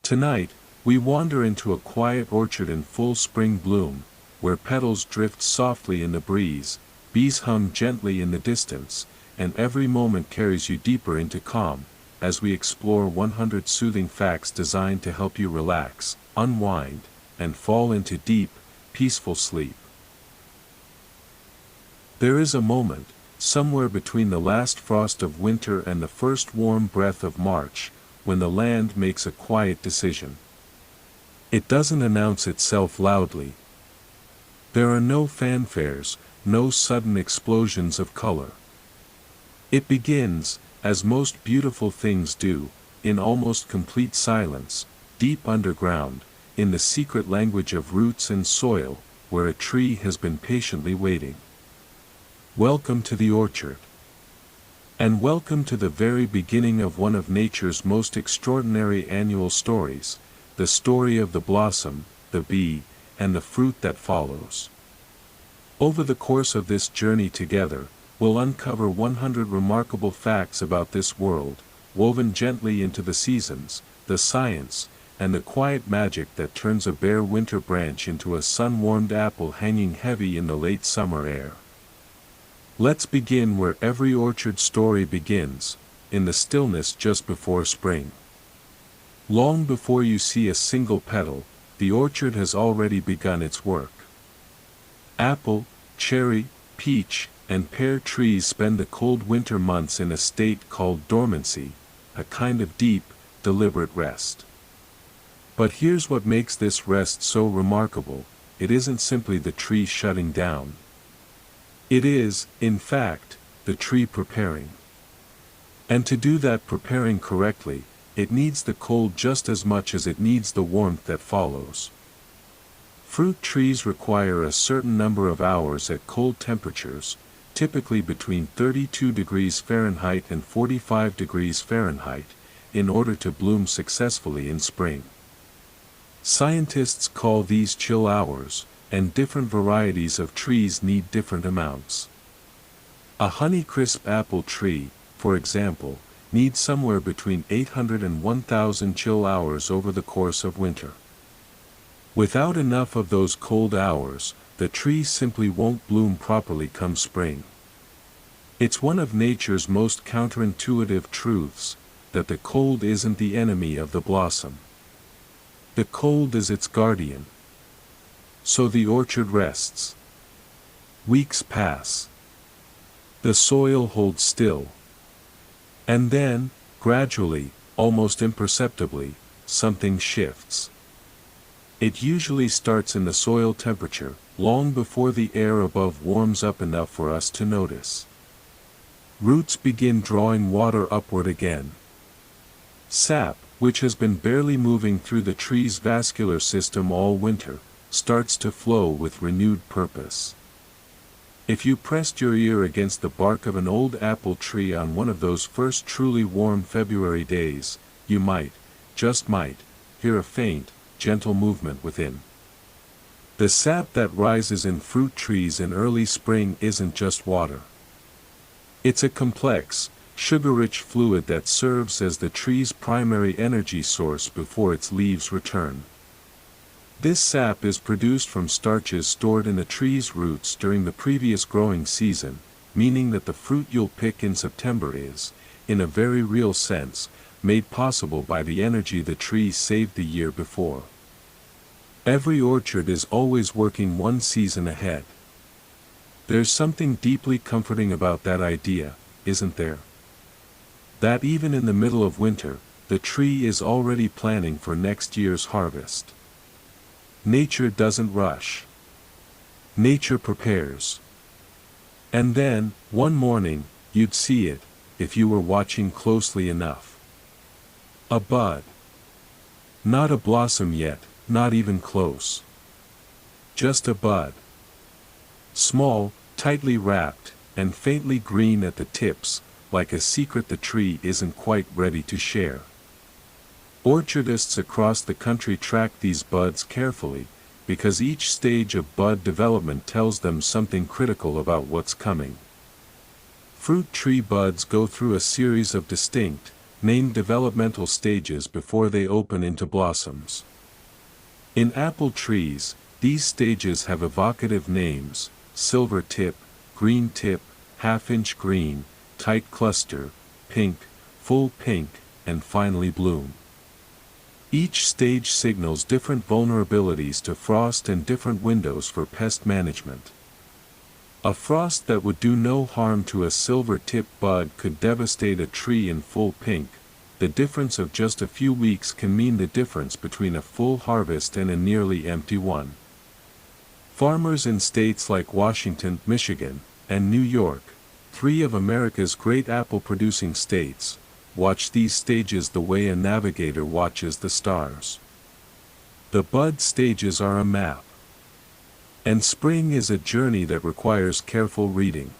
Tonight, we wander into a quiet orchard in full spring bloom, where petals drift softly in the breeze, bees hum gently in the distance, and every moment carries you deeper into calm, as we explore 100 soothing facts designed to help you relax, unwind, and fall into deep, peaceful sleep. There is a moment, somewhere between the last frost of winter and the first warm breath of March, when the land makes a quiet decision. It doesn't announce itself loudly. There are no fanfares, no sudden explosions of color. It begins, as most beautiful things do, in almost complete silence, deep underground, in the secret language of roots and soil, where a tree has been patiently waiting. Welcome to the orchard. And welcome to the very beginning of one of nature's most extraordinary annual stories, the story of the blossom, the bee, and the fruit that follows. Over the course of this journey together, we'll uncover 100 remarkable facts about this world, woven gently into the seasons, the science, and the quiet magic that turns a bare winter branch into a sun-warmed apple hanging heavy in the late summer air. Let's begin where every orchard story begins, in the stillness just before spring. Long before you see a single petal, the orchard has already begun its work. Apple, cherry, peach, and pear trees spend the cold winter months in a state called dormancy, a kind of deep, deliberate rest. But here's what makes this rest so remarkable: it isn't simply the tree shutting down. It is, in fact, the tree preparing. And to do that preparing correctly, it needs the cold just as much as it needs the warmth that follows. Fruit trees require a certain number of hours at cold temperatures, typically between 32 degrees Fahrenheit and 45 degrees Fahrenheit, in order to bloom successfully in spring. Scientists call these chill hours, and different varieties of trees need different amounts. A Honeycrisp apple tree, for example, needs somewhere between 800 and 1000 chill hours over the course of winter. Without enough of those cold hours, the tree simply won't bloom properly come spring. It's one of nature's most counterintuitive truths, that the cold isn't the enemy of the blossom. The cold is its guardian. So the orchard rests. Weeks pass. The soil holds still. And then, gradually, almost imperceptibly, something shifts. It usually starts in the soil temperature, long before the air above warms up enough for us to notice. Roots begin drawing water upward again. Sap, which has been barely moving through the tree's vascular system all winter, starts to flow with renewed purpose. If you pressed your ear against the bark of an old apple tree on one of those first truly warm February days, you might, just might, hear a faint, gentle movement within. The sap that rises in fruit trees in early spring isn't just water. It's a complex, sugar-rich fluid that serves as the tree's primary energy source before its leaves return. This sap is produced from starches stored in the tree's roots during the previous growing season, meaning that the fruit you'll pick in September is, in a very real sense, made possible by the energy the tree saved the year before. Every orchard is always working one season ahead. There's something deeply comforting about that idea, isn't there? That even in the middle of winter, the tree is already planning for next year's harvest. Nature doesn't rush. Nature prepares. And then, one morning, you'd see it, if you were watching closely enough. A bud. Not a blossom yet, not even close. Just a bud. Small, tightly wrapped, and faintly green at the tips, like a secret the tree isn't quite ready to share. Orchardists across the country track these buds carefully, because each stage of bud development tells them something critical about what's coming. Fruit tree buds go through a series of distinct, named developmental stages before they open into blossoms. In apple trees, these stages have evocative names: silver tip, green tip, half-inch green, tight cluster, pink, full pink, and finally bloom. Each stage signals different vulnerabilities to frost and different windows for pest management. A frost that would do no harm to a silver-tipped bud could devastate a tree in full pink. The difference of just a few weeks can mean the difference between a full harvest and a nearly empty one. Farmers in states like Washington, Michigan, and New York, three of America's great apple-producing states, watch these stages the way a navigator watches the stars. The bud stages are a map. And spring is a journey that requires careful reading.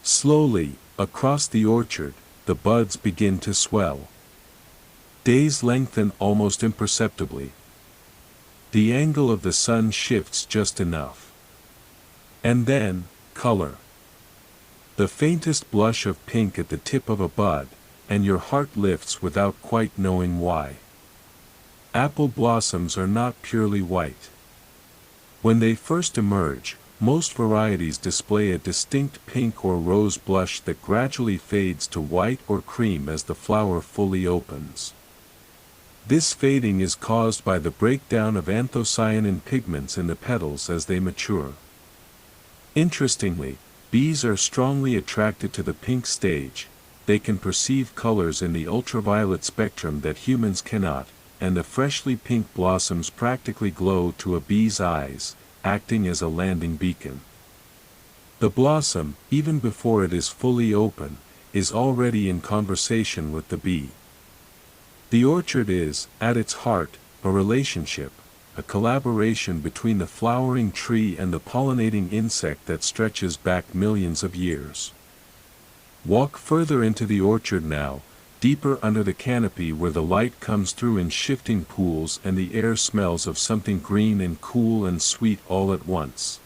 Slowly, across the orchard, the buds begin to swell. Days lengthen almost imperceptibly. The angle of the sun shifts just enough. And then, color. The faintest blush of pink at the tip of a bud, and your heart lifts without quite knowing why. Apple blossoms are not purely white. When they first emerge, most varieties display a distinct pink or rose blush that gradually fades to white or cream as the flower fully opens. This fading is caused by the breakdown of anthocyanin pigments in the petals as they mature. Interestingly, bees are strongly attracted to the pink stage. They can perceive colors in the ultraviolet spectrum that humans cannot, and the freshly pink blossoms practically glow to a bee's eyes, acting as a landing beacon. The blossom, even before it is fully open, is already in conversation with the bee. The orchard is, at its heart, a relationship, a collaboration between the flowering tree and the pollinating insect that stretches back millions of years. Walk further into the orchard now, deeper under the canopy where the light comes through in shifting pools and the air smells of something green and cool and sweet all at once.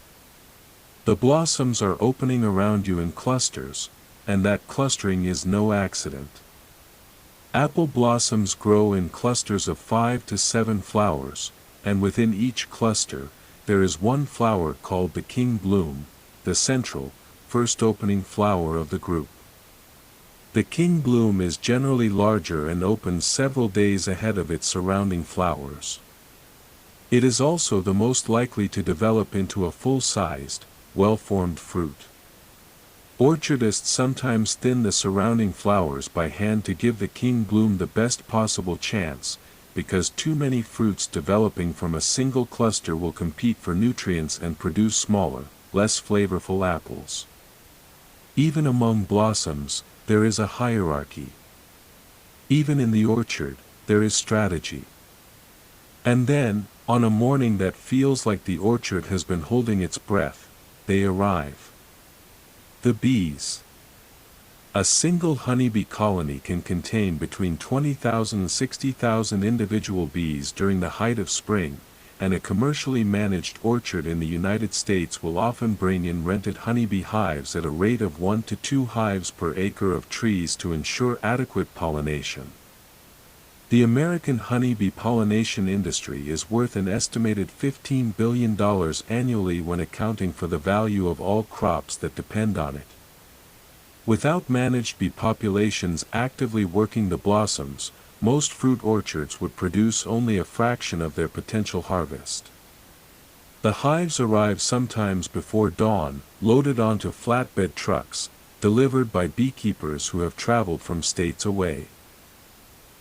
The blossoms are opening around you in clusters, and that clustering is no accident. Apple blossoms grow in clusters of 5 to 7 flowers, and within each cluster, there is one flower called the king bloom, the central, first opening flower of the group. The king bloom is generally larger and opens several days ahead of its surrounding flowers. It is also the most likely to develop into a full-sized, well-formed fruit. Orchardists sometimes thin the surrounding flowers by hand to give the king bloom the best possible chance, because too many fruits developing from a single cluster will compete for nutrients and produce smaller, less flavorful apples. Even among blossoms, there is a hierarchy. Even in the orchard, there is strategy. And then, on a morning that feels like the orchard has been holding its breath, they arrive. The bees. A single honeybee colony can contain between 20,000 and 60,000 individual bees during the height of spring, and a commercially managed orchard in the United States will often bring in rented honeybee hives at a rate of 1 to 2 hives per acre of trees to ensure adequate pollination. The American honeybee pollination industry is worth an estimated $15 billion annually when accounting for the value of all crops that depend on it. Without managed bee populations actively working the blossoms, most fruit orchards would produce only a fraction of their potential harvest. The hives arrive sometimes before dawn, loaded onto flatbed trucks, delivered by beekeepers who have traveled from states away.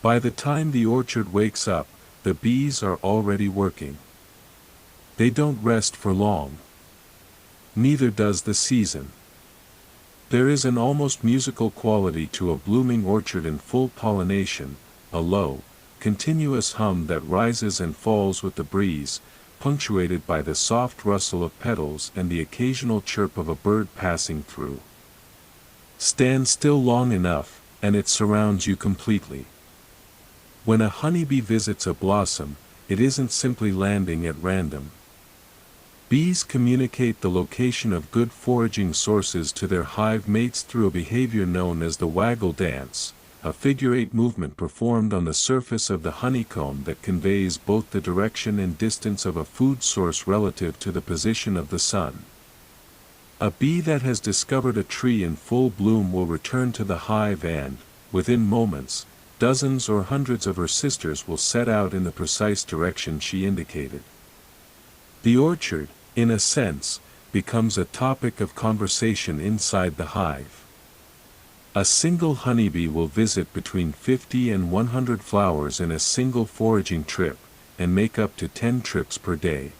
By the time the orchard wakes up, the bees are already working. They don't rest for long. Neither does the season. There is an almost musical quality to a blooming orchard in full pollination, a low, continuous hum that rises and falls with the breeze, punctuated by the soft rustle of petals and the occasional chirp of a bird passing through. Stand still long enough, and it surrounds you completely. When a honeybee visits a blossom, it isn't simply landing at random. Bees communicate the location of good foraging sources to their hive mates through a behavior known as the waggle dance, a figure-8 movement performed on the surface of the honeycomb that conveys both the direction and distance of a food source relative to the position of the sun. A bee that has discovered a tree in full bloom will return to the hive and, within moments, dozens or hundreds of her sisters will set out in the precise direction she indicated. The orchard, in a sense, becomes a topic of conversation inside the hive. A single honeybee will visit between 50 and 100 flowers in a single foraging trip, and make up to 10 trips per day.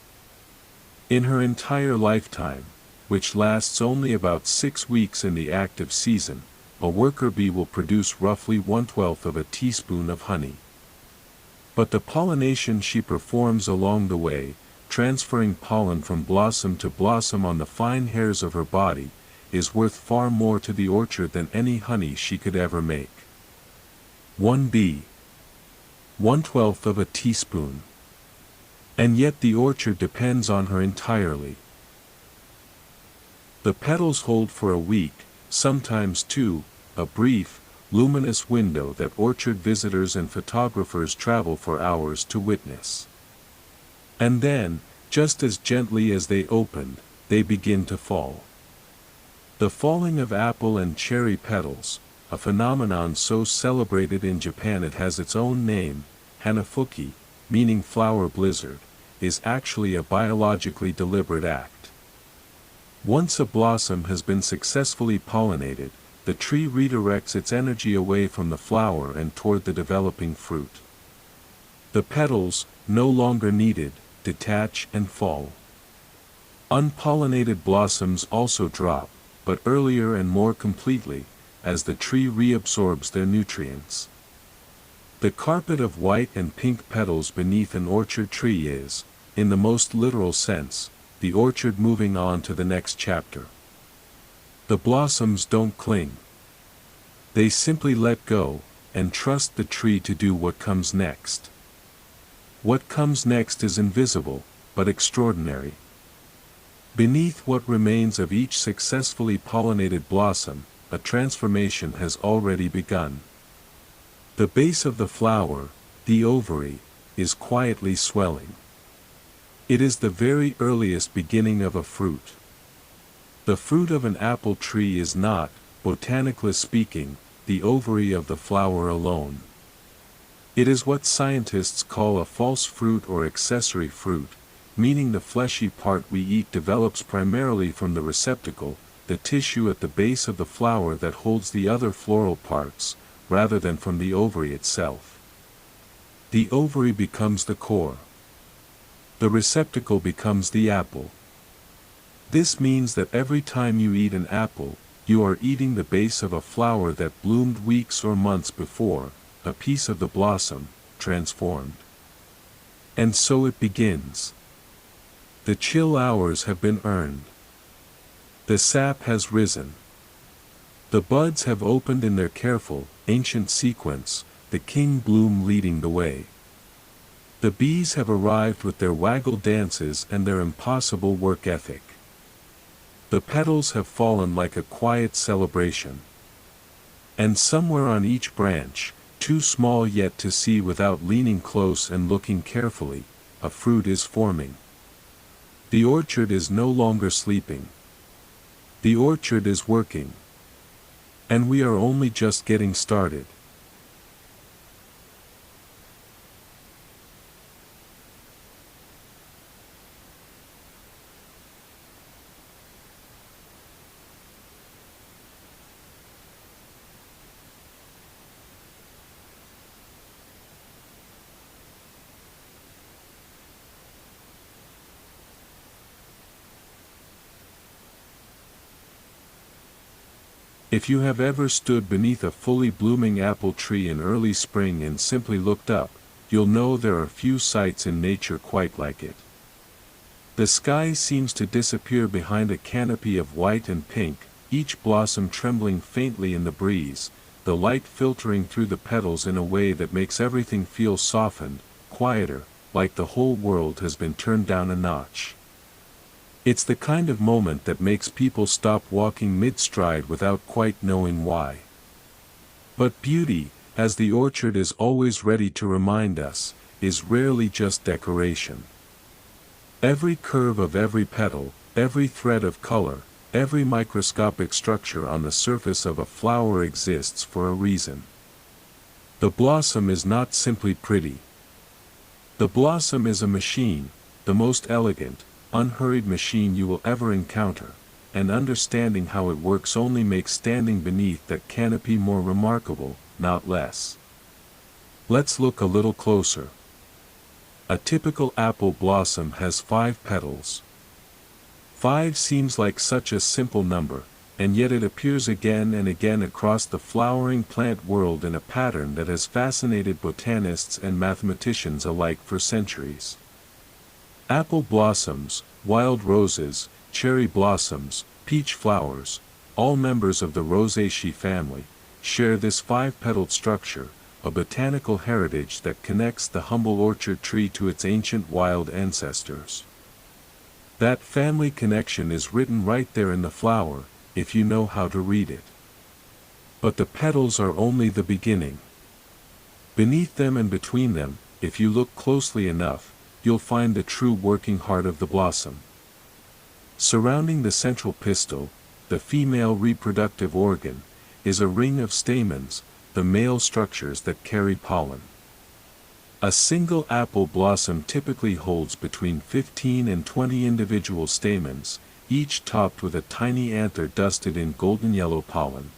In her entire lifetime, which lasts only about 6 weeks in the active season, a worker bee will produce roughly 1/12 of a teaspoon of honey. But the pollination she performs along the way, transferring pollen from blossom to blossom on the fine hairs of her body, is worth far more to the orchard than any honey she could ever make. One bee. 1/12 of a teaspoon. And yet the orchard depends on her entirely. The petals hold for a week, sometimes two, a brief, luminous window that orchard visitors and photographers travel for hours to witness. And then, just as gently as they opened, they begin to fall. The falling of apple and cherry petals, a phenomenon so celebrated in Japan it has its own name, hanafuki, meaning flower blizzard, is actually a biologically deliberate act. Once a blossom has been successfully pollinated, the tree redirects its energy away from the flower and toward the developing fruit. The petals, no longer needed, detach and fall. Unpollinated blossoms also drop, but earlier and more completely, as the tree reabsorbs their nutrients. The carpet of white and pink petals beneath an orchard tree is, in the most literal sense, the orchard moving on to the next chapter. The blossoms don't cling. They simply let go, and trust the tree to do what comes next. What comes next is invisible, but extraordinary. Beneath what remains of each successfully pollinated blossom, a transformation has already begun. The base of the flower, the ovary, is quietly swelling. It is the very earliest beginning of a fruit. The fruit of an apple tree is not, botanically speaking, the ovary of the flower alone. It is what scientists call a false fruit or accessory fruit, meaning the fleshy part we eat develops primarily from the receptacle, the tissue at the base of the flower that holds the other floral parts, rather than from the ovary itself. The ovary becomes the core. The receptacle becomes the apple. This means that every time you eat an apple, you are eating the base of a flower that bloomed weeks or months before, a piece of the blossom, transformed. And so it begins. The chill hours have been earned. The sap has risen. The buds have opened in their careful, ancient sequence, the king bloom leading the way. The bees have arrived with their waggle dances and their impossible work ethic. The petals have fallen like a quiet celebration. And somewhere on each branch, too small yet to see without leaning close and looking carefully, a fruit is forming. The orchard is no longer sleeping. The orchard is working. And we are only just getting started. If you have ever stood beneath a fully blooming apple tree in early spring and simply looked up, you'll know there are few sights in nature quite like it. The sky seems to disappear behind a canopy of white and pink, each blossom trembling faintly in the breeze, the light filtering through the petals in a way that makes everything feel softened, quieter, like the whole world has been turned down a notch. It's the kind of moment that makes people stop walking mid-stride without quite knowing why. But beauty, as the orchard is always ready to remind us, is rarely just decoration. Every curve of every petal, every thread of color, every microscopic structure on the surface of a flower exists for a reason. The blossom is not simply pretty. The blossom is a machine, the most elegant, unhurried machine you will ever encounter, and understanding how it works only makes standing beneath that canopy more remarkable, not less. Let's look a little closer. A typical apple blossom has 5 petals. 5 seems like such a simple number, and yet it appears again and again across the flowering plant world in a pattern that has fascinated botanists and mathematicians alike for centuries. Apple blossoms, wild roses, cherry blossoms, peach flowers, all members of the Rosaceae family, share this 5-petaled structure, a botanical heritage that connects the humble orchard tree to its ancient wild ancestors. That family connection is written right there in the flower, if you know how to read it. But the petals are only the beginning. Beneath them and between them, if you look closely enough, you'll find the true working heart of the blossom. Surrounding the central pistil, the female reproductive organ, is a ring of stamens, the male structures that carry pollen. A single apple blossom typically holds between 15 and 20 individual stamens, each topped with a tiny anther dusted in golden yellow pollen.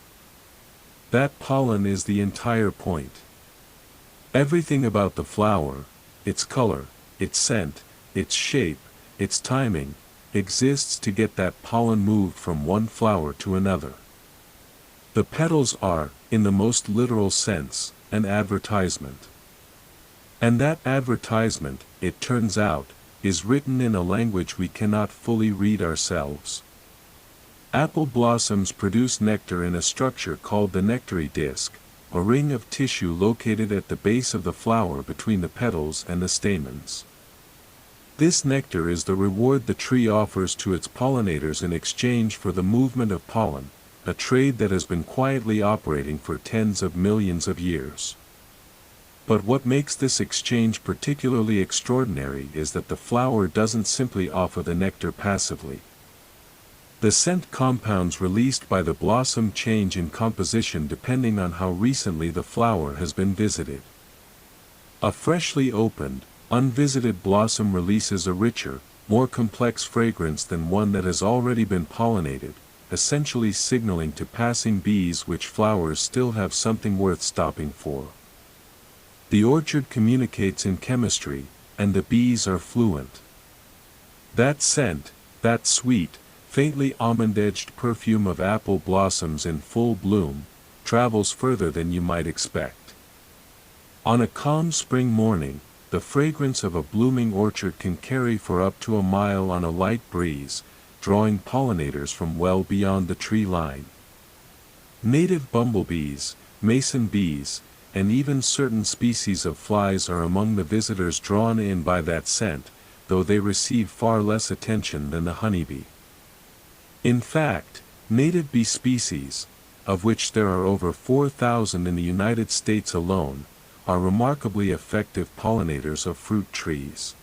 That pollen is the entire point. Everything about the flower, its color, its scent, its shape, its timing, exists to get that pollen moved from one flower to another. The petals are, in the most literal sense, an advertisement. And that advertisement, it turns out, is written in a language we cannot fully read ourselves. Apple blossoms produce nectar in a structure called the nectary disc, a ring of tissue located at the base of the flower between the petals and the stamens. This nectar is the reward the tree offers to its pollinators in exchange for the movement of pollen, a trade that has been quietly operating for tens of millions of years. But what makes this exchange particularly extraordinary is that the flower doesn't simply offer the nectar passively. The scent compounds released by the blossom change in composition depending on how recently the flower has been visited. A freshly opened, unvisited blossom releases a richer, more complex fragrance than one that has already been pollinated, essentially signaling to passing bees which flowers still have something worth stopping for. The orchard communicates in chemistry, and the bees are fluent. That scent, that sweet, faintly almond-edged perfume of apple blossoms in full bloom, travels further than you might expect. On a calm spring morning, the fragrance of a blooming orchard can carry for up to a mile on a light breeze, drawing pollinators from well beyond the tree line. Native bumblebees, mason bees, and even certain species of flies are among the visitors drawn in by that scent, though they receive far less attention than the honeybee. In fact, native bee species, of which there are over 4,000 in the United States alone, are remarkably effective pollinators of fruit trees.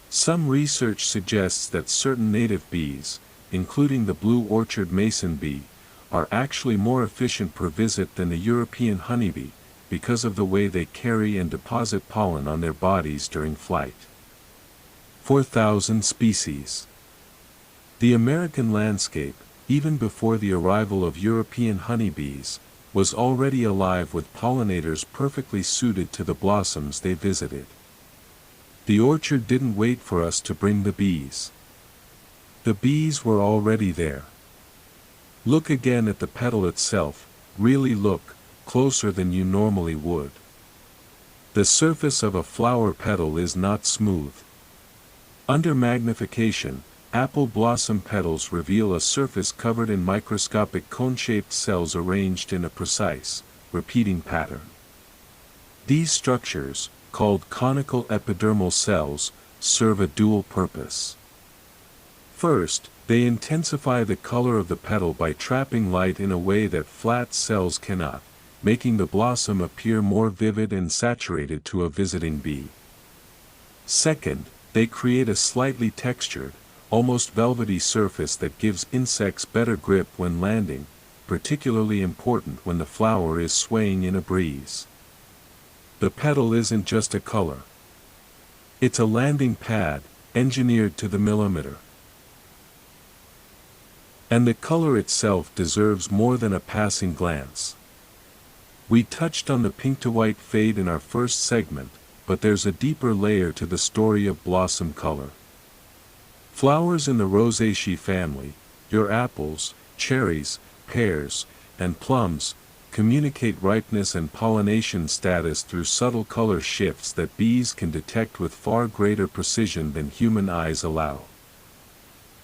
Some research suggests that certain native bees, including the blue orchard mason bee, are actually more efficient per visit than the European honeybee, because of the way they carry and deposit pollen on their bodies during flight. 4,000 species. The American landscape, even before the arrival of European honeybees, was already alive with pollinators perfectly suited to the blossoms they visited. The orchard didn't wait for us to bring the bees. The bees were already there. Look again at the petal itself, really look, closer than you normally would. The surface of a flower petal is not smooth. Under magnification, apple blossom petals reveal a surface covered in microscopic cone-shaped cells arranged in a precise, repeating pattern. These structures, called conical epidermal cells, serve a dual purpose. First, they intensify the color of the petal by trapping light in a way that flat cells cannot, making the blossom appear more vivid and saturated to a visiting bee. Second, they create a slightly textured, almost velvety surface that gives insects better grip when landing, particularly important when the flower is swaying in a breeze. The petal isn't just a color. It's a landing pad, engineered to the millimeter. And the color itself deserves more than a passing glance. We touched on the pink to white fade in our first segment, but there's a deeper layer to the story of blossom color. Flowers in the Rosaceae family, your apples, cherries, pears, and plums, communicate ripeness and pollination status through subtle color shifts that bees can detect with far greater precision than human eyes allow.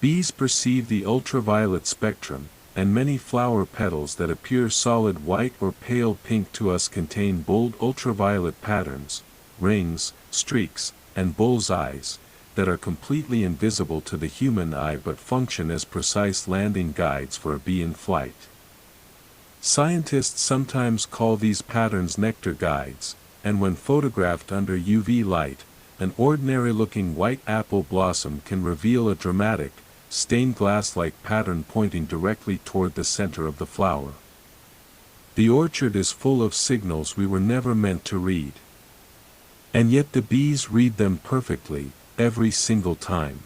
Bees perceive the ultraviolet spectrum, and many flower petals that appear solid white or pale pink to us contain bold ultraviolet patterns, rings, streaks, and bull's eyes, that are completely invisible to the human eye but function as precise landing guides for a bee in flight. Scientists sometimes call these patterns nectar guides, and when photographed under UV light, an ordinary-looking white apple blossom can reveal a dramatic, stained glass-like pattern pointing directly toward the center of the flower. The orchard is full of signals we were never meant to read. And yet the bees read them perfectly, every single time.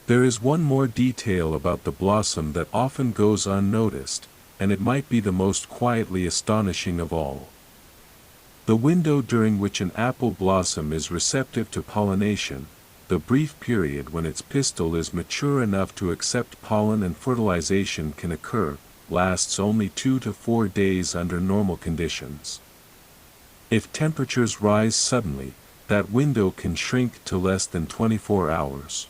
There is one more detail about the blossom that often goes unnoticed, and it might be the most quietly astonishing of all. The window during which an apple blossom is receptive to pollination, the brief period when its pistil is mature enough to accept pollen and fertilization can occur, lasts only 2 to 4 days under normal conditions. If temperatures rise suddenly, that window can shrink to less than 24 hours.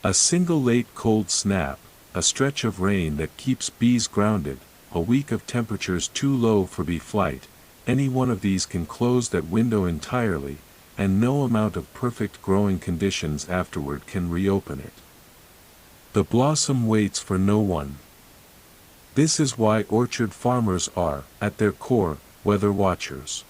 A single late cold snap, a stretch of rain that keeps bees grounded, a week of temperatures too low for bee flight, any one of these can close that window entirely, and no amount of perfect growing conditions afterward can reopen it. The blossom waits for no one. This is why orchard farmers are, at their core, weather watchers.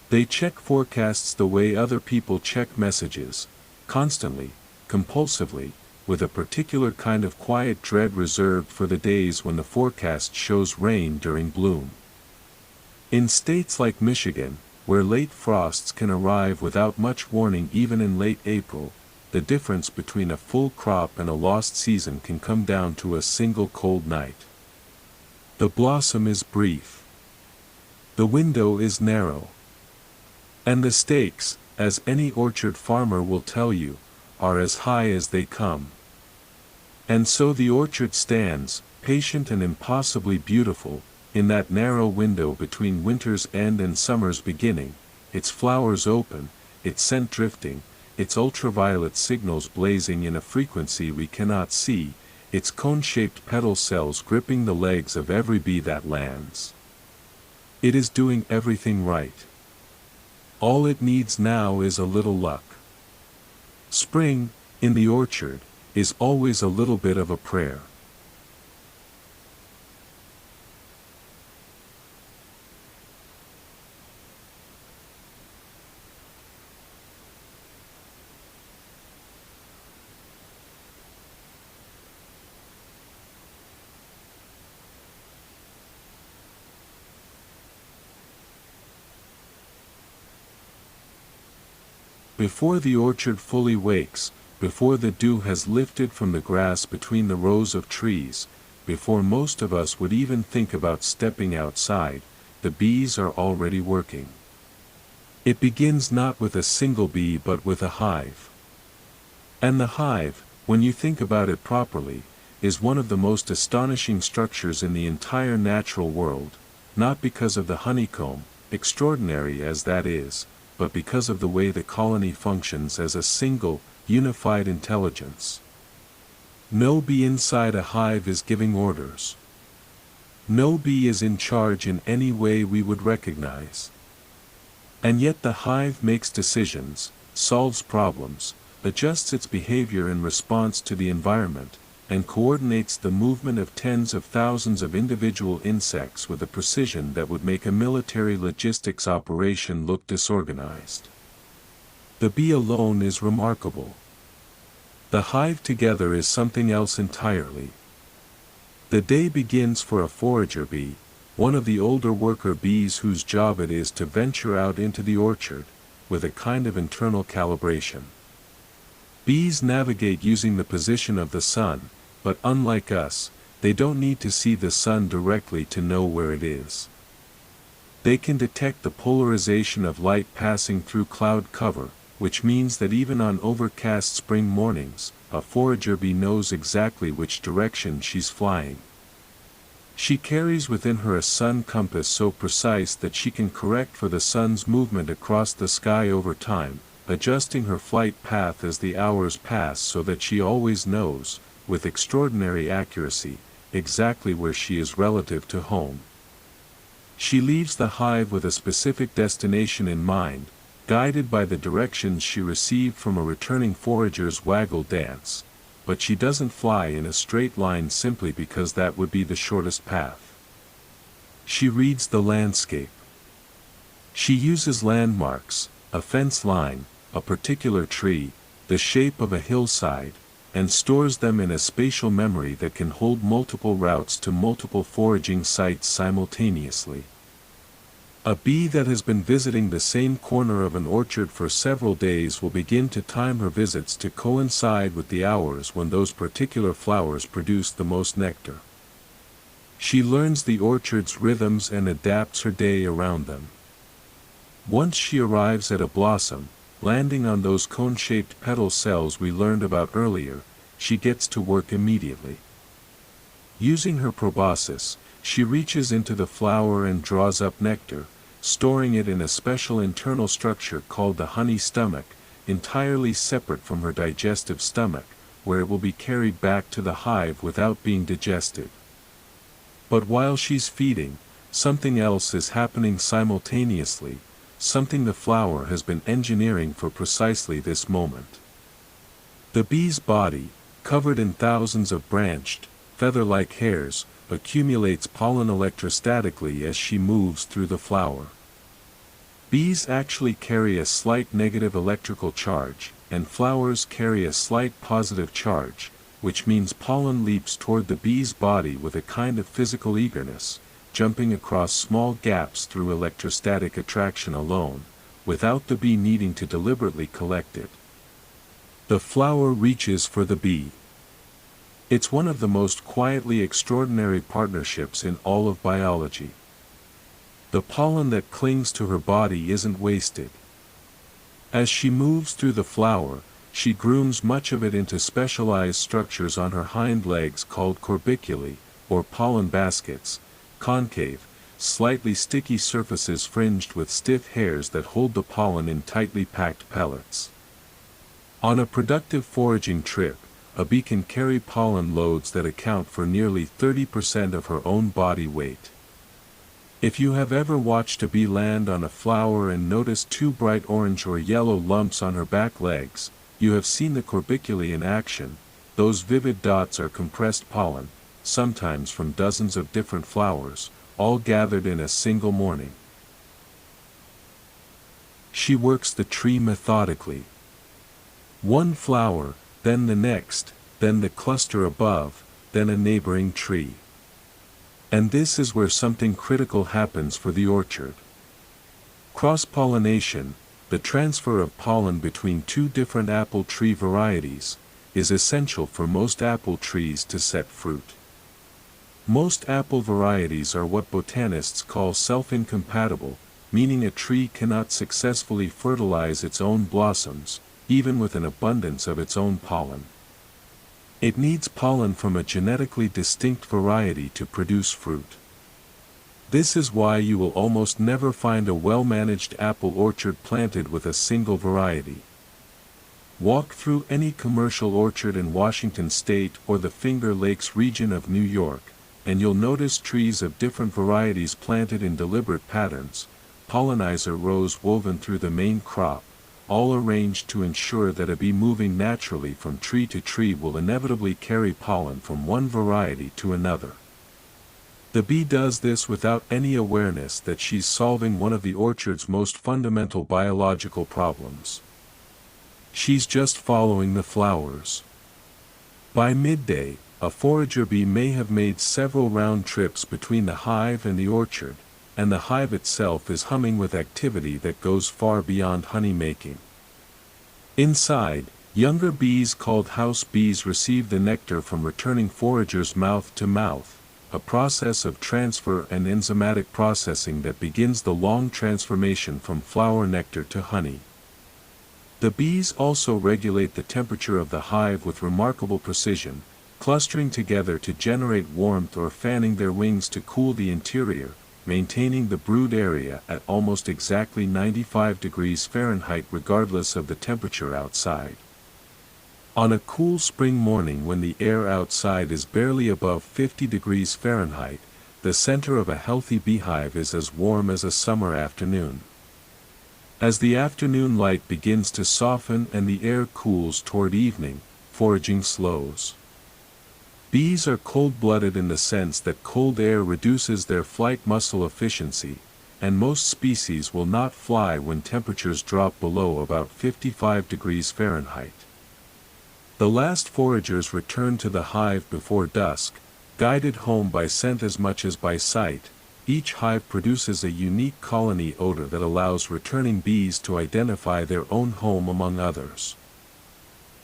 They check forecasts the way other people check messages, constantly, compulsively, with a particular kind of quiet dread reserved for the days when the forecast shows rain during bloom. In states like Michigan, where late frosts can arrive without much warning even in late April, the difference between a full crop and a lost season can come down to a single cold night. The blossom is brief. The window is narrow. And the stakes, as any orchard farmer will tell you, are as high as they come. And so the orchard stands, patient and impossibly beautiful, in that narrow window between winter's end and summer's beginning, its flowers open, its scent drifting, its ultraviolet signals blazing in a frequency we cannot see, its cone-shaped petal cells gripping the legs of every bee that lands. It is doing everything right. All it needs now is a little luck. Spring, in the orchard, is always a little bit of a prayer. Before the orchard fully wakes, before the dew has lifted from the grass between the rows of trees, before most of us would even think about stepping outside, the bees are already working. It begins not with a single bee but with a hive. And the hive, when you think about it properly, is one of the most astonishing structures in the entire natural world, not because of the honeycomb, extraordinary as that is, but because of the way the colony functions as a single, unified intelligence. No bee inside a hive is giving orders. No bee is in charge in any way we would recognize. And yet the hive makes decisions, solves problems, adjusts its behavior in response to the environment, and coordinates the movement of tens of thousands of individual insects with a precision that would make a military logistics operation look disorganized. The bee alone is remarkable. The hive together is something else entirely. The day begins for a forager bee, one of the older worker bees whose job it is to venture out into the orchard, with a kind of internal calibration. Bees navigate using the position of the sun, but unlike us, they don't need to see the sun directly to know where it is. They can detect the polarization of light passing through cloud cover, which means that even on overcast spring mornings, a forager bee knows exactly which direction she's flying. She carries within her a sun compass so precise that she can correct for the sun's movement across the sky over time, adjusting her flight path as the hours pass so that she always knows, with extraordinary accuracy, exactly where she is relative to home. She leaves the hive with a specific destination in mind, guided by the directions she received from a returning forager's waggle dance, but she doesn't fly in a straight line simply because that would be the shortest path. She reads the landscape. She uses landmarks, a fence line, a particular tree, the shape of a hillside, and stores them in a spatial memory that can hold multiple routes to multiple foraging sites simultaneously. A bee that has been visiting the same corner of an orchard for several days will begin to time her visits to coincide with the hours when those particular flowers produce the most nectar. She learns the orchard's rhythms and adapts her day around them. Once she arrives at a blossom, landing on those cone-shaped petal cells we learned about earlier, she gets to work immediately. Using her proboscis, she reaches into the flower and draws up nectar, storing it in a special internal structure called the honey stomach, entirely separate from her digestive stomach, where it will be carried back to the hive without being digested. But while she's feeding, something else is happening simultaneously, something the flower has been engineering for precisely this moment. The bee's body, covered in thousands of branched, feather-like hairs, accumulates pollen electrostatically as she moves through the flower. Bees actually carry a slight negative electrical charge, and flowers carry a slight positive charge, which means pollen leaps toward the bee's body with a kind of physical eagerness, jumping across small gaps through electrostatic attraction alone, without the bee needing to deliberately collect it. The flower reaches for the bee. It's one of the most quietly extraordinary partnerships in all of biology. The pollen that clings to her body isn't wasted. As she moves through the flower, she grooms much of it into specialized structures on her hind legs called corbiculae, or pollen baskets, concave, slightly sticky surfaces fringed with stiff hairs that hold the pollen in tightly packed pellets. On a productive foraging trip, a bee can carry pollen loads that account for nearly 30% of her own body weight. If you have ever watched a bee land on a flower and noticed two bright orange or yellow lumps on her back legs, you have seen the corbiculae in action. Those vivid dots are compressed pollen, sometimes from dozens of different flowers, all gathered in a single morning. She works the tree methodically. One flower, then the next, then the cluster above, then a neighboring tree. And this is where something critical happens for the orchard. Cross-pollination, the transfer of pollen between two different apple tree varieties, is essential for most apple trees to set fruit. Most apple varieties are what botanists call self-incompatible, meaning a tree cannot successfully fertilize its own blossoms, even with an abundance of its own pollen. It needs pollen from a genetically distinct variety to produce fruit. This is why you will almost never find a well-managed apple orchard planted with a single variety. Walk through any commercial orchard in Washington state or the Finger Lakes region of New York, and you'll notice trees of different varieties planted in deliberate patterns, pollinizer rows woven through the main crop, all arranged to ensure that a bee moving naturally from tree to tree will inevitably carry pollen from one variety to another. The bee does this without any awareness that she's solving one of the orchard's most fundamental biological problems. She's just following the flowers. By midday, a forager bee may have made several round trips between the hive and the orchard, and the hive itself is humming with activity that goes far beyond honey making. Inside, younger bees called house bees receive the nectar from returning foragers mouth to mouth, a process of transfer and enzymatic processing that begins the long transformation from flower nectar to honey. The bees also regulate the temperature of the hive with remarkable precision, clustering together to generate warmth or fanning their wings to cool the interior, maintaining the brood area at almost exactly 95 degrees Fahrenheit regardless of the temperature outside. On a cool spring morning when the air outside is barely above 50 degrees Fahrenheit, the center of a healthy beehive is as warm as a summer afternoon. As the afternoon light begins to soften and the air cools toward evening, foraging slows. Bees are cold-blooded in the sense that cold air reduces their flight muscle efficiency, and most species will not fly when temperatures drop below about 55 degrees Fahrenheit. The last foragers return to the hive before dusk, guided home by scent as much as by sight. Each hive produces a unique colony odor that allows returning bees to identify their own home among others.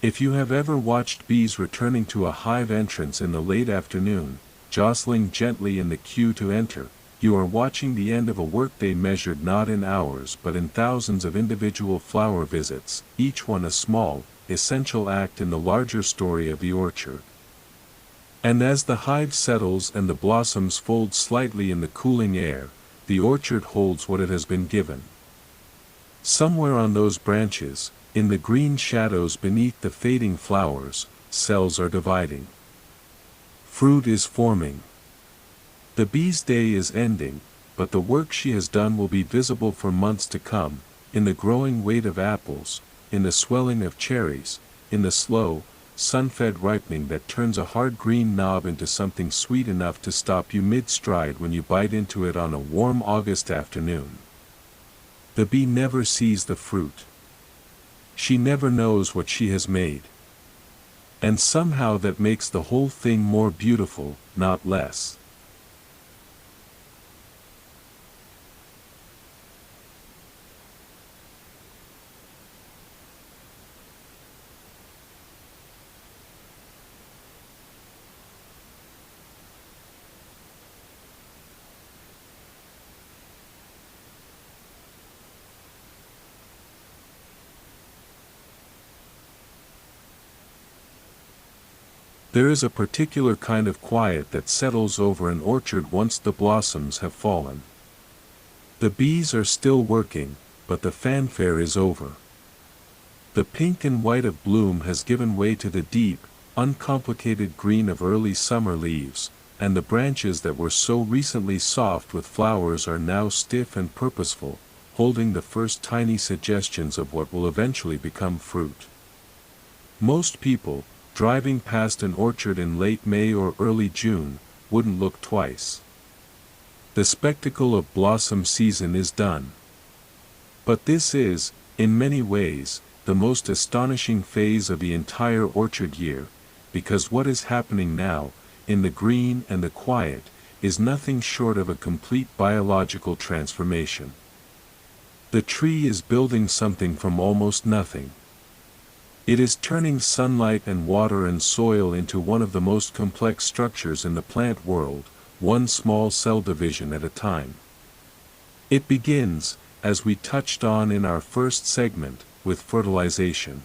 If you have ever watched bees returning to a hive entrance in the late afternoon, jostling gently in the queue to enter, you are watching the end of a workday measured not in hours but in thousands of individual flower visits, each one a small, essential act in the larger story of the orchard. And as the hive settles and the blossoms fold slightly in the cooling air, the orchard holds what it has been given. Somewhere on those branches, in the green shadows beneath the fading flowers, cells are dividing. Fruit is forming. The bee's day is ending, but the work she has done will be visible for months to come, in the growing weight of apples, in the swelling of cherries, in the slow, sun-fed ripening that turns a hard green knob into something sweet enough to stop you mid-stride when you bite into it on a warm August afternoon. The bee never sees the fruit. She never knows what she has made. And somehow that makes the whole thing more beautiful, not less. There is a particular kind of quiet that settles over an orchard once the blossoms have fallen. The bees are still working, but the fanfare is over. The pink and white of bloom has given way to the deep, uncomplicated green of early summer leaves, and the branches that were so recently soft with flowers are now stiff and purposeful, holding the first tiny suggestions of what will eventually become fruit. Most people, driving past an orchard in late May or early June, wouldn't look twice. The spectacle of blossom season is done. But this is, in many ways, the most astonishing phase of the entire orchard year, because what is happening now, in the green and the quiet, is nothing short of a complete biological transformation. The tree is building something from almost nothing. It is turning sunlight and water and soil into one of the most complex structures in the plant world, one small cell division at a time. It begins, as we touched on in our first segment, with fertilization.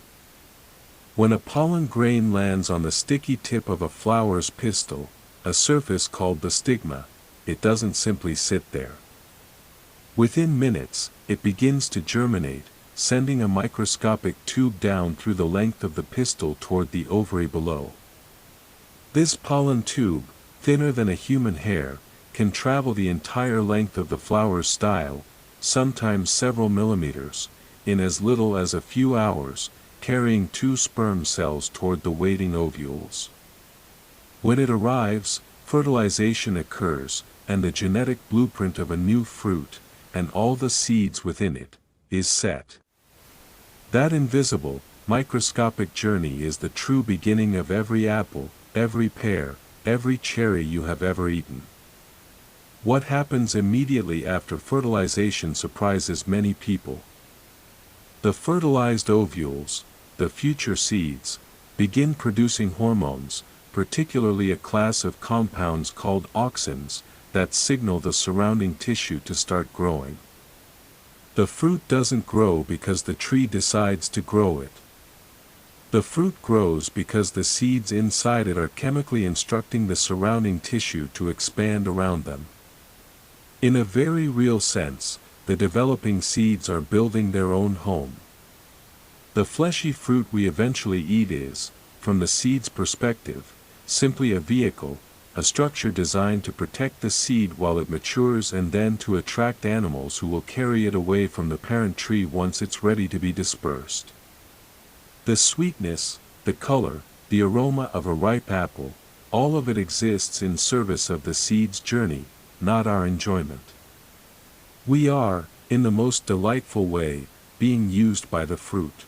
When a pollen grain lands on the sticky tip of a flower's pistil, a surface called the stigma, it doesn't simply sit there. Within minutes, it begins to germinate, sending a microscopic tube down through the length of the pistil toward the ovary below. This pollen tube, thinner than a human hair, can travel the entire length of the flower's style, sometimes several millimeters, in as little as a few hours, carrying 2 sperm cells toward the waiting ovules. When it arrives, fertilization occurs, and the genetic blueprint of a new fruit, and all the seeds within it, is set. That invisible, microscopic journey is the true beginning of every apple, every pear, every cherry you have ever eaten. What happens immediately after fertilization surprises many people. The fertilized ovules, the future seeds, begin producing hormones, particularly a class of compounds called auxins, that signal the surrounding tissue to start growing. The fruit doesn't grow because the tree decides to grow it. The fruit grows because the seeds inside it are chemically instructing the surrounding tissue to expand around them. In a very real sense, the developing seeds are building their own home. The fleshy fruit we eventually eat is, from the seed's perspective, simply a vehicle, a structure designed to protect the seed while it matures and then to attract animals who will carry it away from the parent tree once it's ready to be dispersed. The sweetness, the color, the aroma of a ripe apple, all of it exists in service of the seed's journey, not our enjoyment. We are, in the most delightful way, being used by the fruit.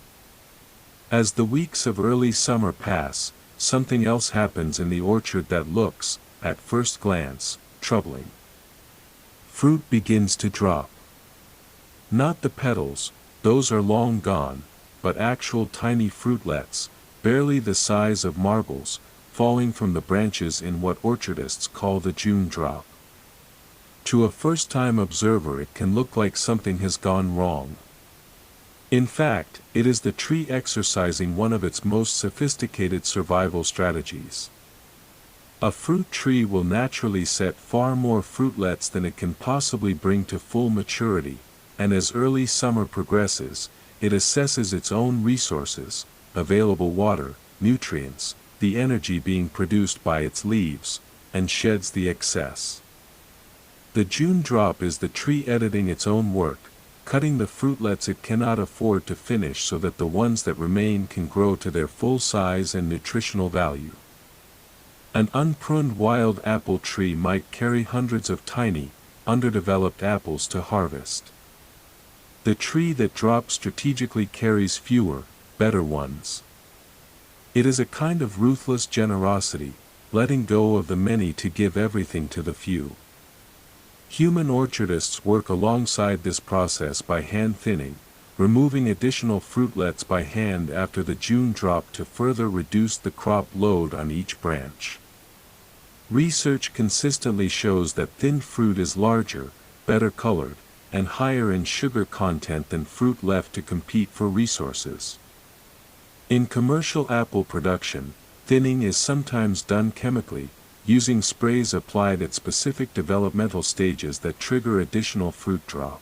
As the weeks of early summer pass, something else happens in the orchard that looks, at first glance, troubling. Fruit begins to drop. Not the petals, those are long gone, but actual tiny fruitlets, barely the size of marbles, falling from the branches in what orchardists call the June drop. To a first-time observer it can look like something has gone wrong. In fact, it is the tree exercising one of its most sophisticated survival strategies. A fruit tree will naturally set far more fruitlets than it can possibly bring to full maturity, and as early summer progresses, it assesses its own resources, available water, nutrients, the energy being produced by its leaves, and sheds the excess. The June drop is the tree editing its own work, cutting the fruitlets it cannot afford to finish so that the ones that remain can grow to their full size and nutritional value. An unpruned wild apple tree might carry hundreds of tiny, underdeveloped apples to harvest. The tree that drops strategically carries fewer, better ones. It is a kind of ruthless generosity, letting go of the many to give everything to the few. Human orchardists work alongside this process by hand thinning, removing additional fruitlets by hand after the June drop to further reduce the crop load on each branch. Research consistently shows that thin fruit is larger, better colored, and higher in sugar content than fruit left to compete for resources. In commercial apple production, thinning is sometimes done chemically, using sprays applied at specific developmental stages that trigger additional fruit drop.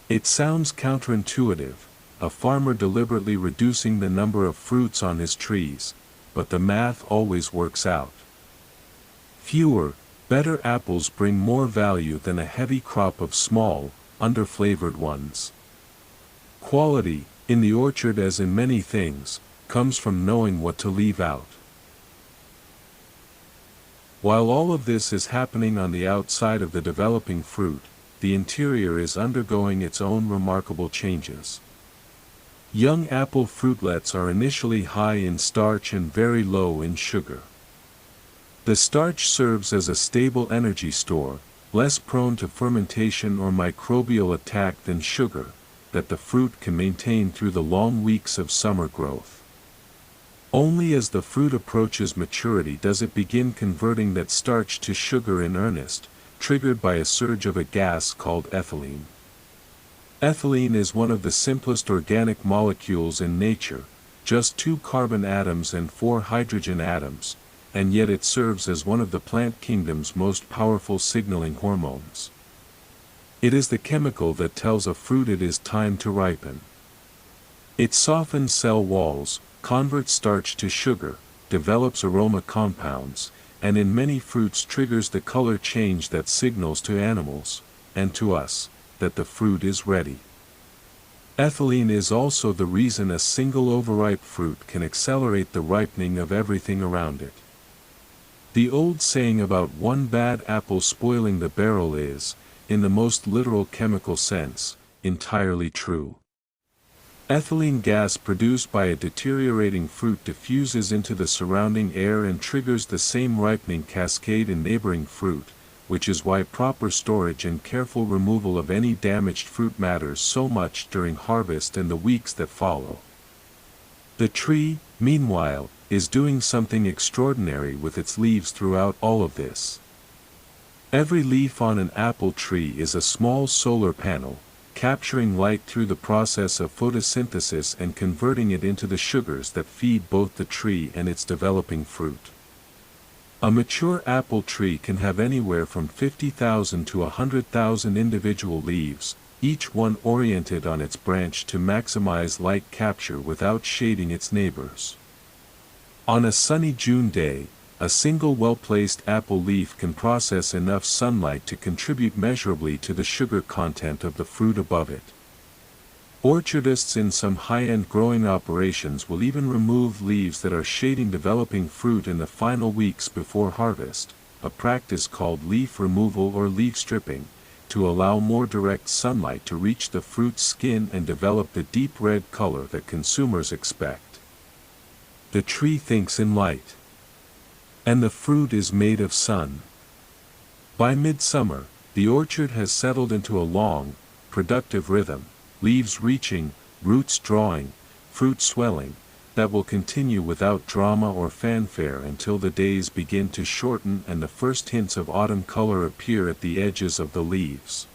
It sounds counterintuitive, a farmer deliberately reducing the number of fruits on his trees, but the math always works out. Fewer, better apples bring more value than a heavy crop of small, underflavored ones. Quality, in the orchard as in many things, comes from knowing what to leave out. While all of this is happening on the outside of the developing fruit, the interior is undergoing its own remarkable changes. Young apple fruitlets are initially high in starch and very low in sugar. The starch serves as a stable energy store, less prone to fermentation or microbial attack than sugar, that the fruit can maintain through the long weeks of summer growth. Only as the fruit approaches maturity does it begin converting that starch to sugar in earnest, triggered by a surge of a gas called ethylene. Ethylene is one of the simplest organic molecules in nature, just 2 carbon atoms and 4 hydrogen atoms, and yet it serves as one of the plant kingdom's most powerful signaling hormones. It is the chemical that tells a fruit it is time to ripen. It softens cell walls, converts starch to sugar, develops aroma compounds, and in many fruits triggers the color change that signals to animals, and to us, that the fruit is ready. Ethylene is also the reason a single overripe fruit can accelerate the ripening of everything around it. The old saying about one bad apple spoiling the barrel is, in the most literal chemical sense, entirely true. Ethylene gas produced by a deteriorating fruit diffuses into the surrounding air and triggers the same ripening cascade in neighboring fruit, which is why proper storage and careful removal of any damaged fruit matters so much during harvest and the weeks that follow. The tree, meanwhile, is doing something extraordinary with its leaves throughout all of this. Every leaf on an apple tree is a small solar panel, capturing light through the process of photosynthesis and converting it into the sugars that feed both the tree and its developing fruit. A mature apple tree can have anywhere from 50,000 to 100,000 individual leaves, each one oriented on its branch to maximize light capture without shading its neighbors. On a sunny June day, a single well-placed apple leaf can process enough sunlight to contribute measurably to the sugar content of the fruit above it. Orchardists in some high-end growing operations will even remove leaves that are shading developing fruit in the final weeks before harvest, a practice called leaf removal or leaf stripping, to allow more direct sunlight to reach the fruit's skin and develop the deep red color that consumers expect. The tree thinks in light. And the fruit is made of sun. By midsummer, the orchard has settled into a long, productive rhythm, leaves reaching, roots drawing, fruit swelling, that will continue without drama or fanfare until the days begin to shorten and the first hints of autumn color appear at the edges of the leaves.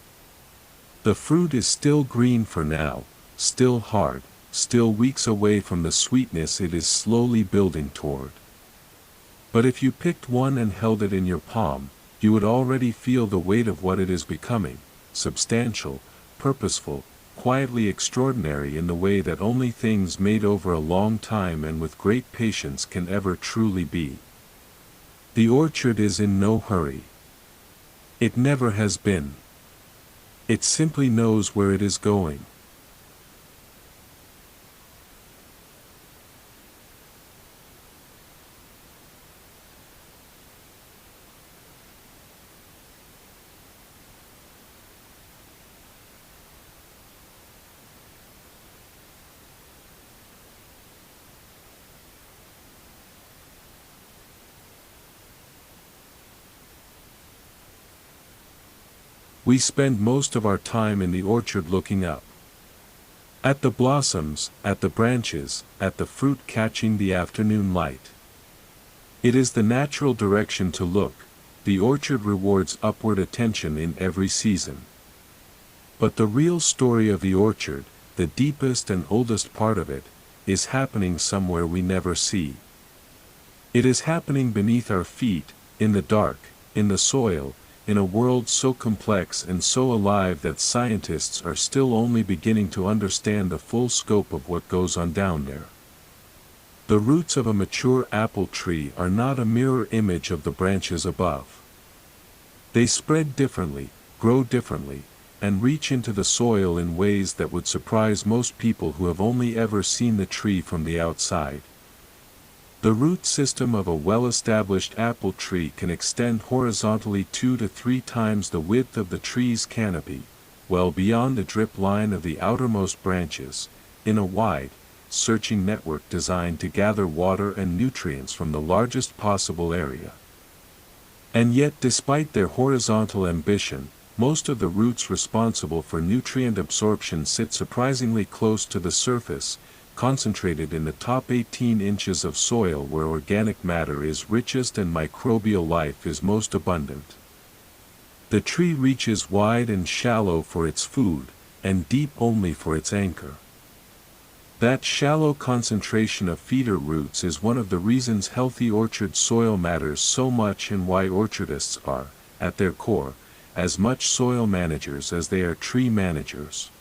The fruit is still green for now, still hard, still weeks away from the sweetness it is slowly building toward. But if you picked one and held it in your palm, you would already feel the weight of what it is becoming, substantial, purposeful, quietly extraordinary in the way that only things made over a long time and with great patience can ever truly be. The orchard is in no hurry. It never has been. It simply knows where it is going. We spend most of our time in the orchard looking up. At the blossoms, at the branches, at the fruit catching the afternoon light. It is the natural direction to look. The orchard rewards upward attention in every season. But the real story of the orchard, the deepest and oldest part of it, is happening somewhere we never see. It is happening beneath our feet, in the dark, in the soil, in a world so complex and so alive that scientists are still only beginning to understand the full scope of what goes on down there. The roots of a mature apple tree are not a mirror image of the branches above. They spread differently, grow differently, and reach into the soil in ways that would surprise most people who have only ever seen the tree from the outside. The root system of a well-established apple tree can extend horizontally 2 to 3 times the width of the tree's canopy, well beyond the drip line of the outermost branches, in a wide, searching network designed to gather water and nutrients from the largest possible area. And yet, despite their horizontal ambition, most of the roots responsible for nutrient absorption sit surprisingly close to the surface, concentrated in the top 18 inches of soil where organic matter is richest and microbial life is most abundant. The tree reaches wide and shallow for its food, and deep only for its anchor. That shallow concentration of feeder roots is one of the reasons healthy orchard soil matters so much and why orchardists are, at their core, as much soil managers as they are tree managers.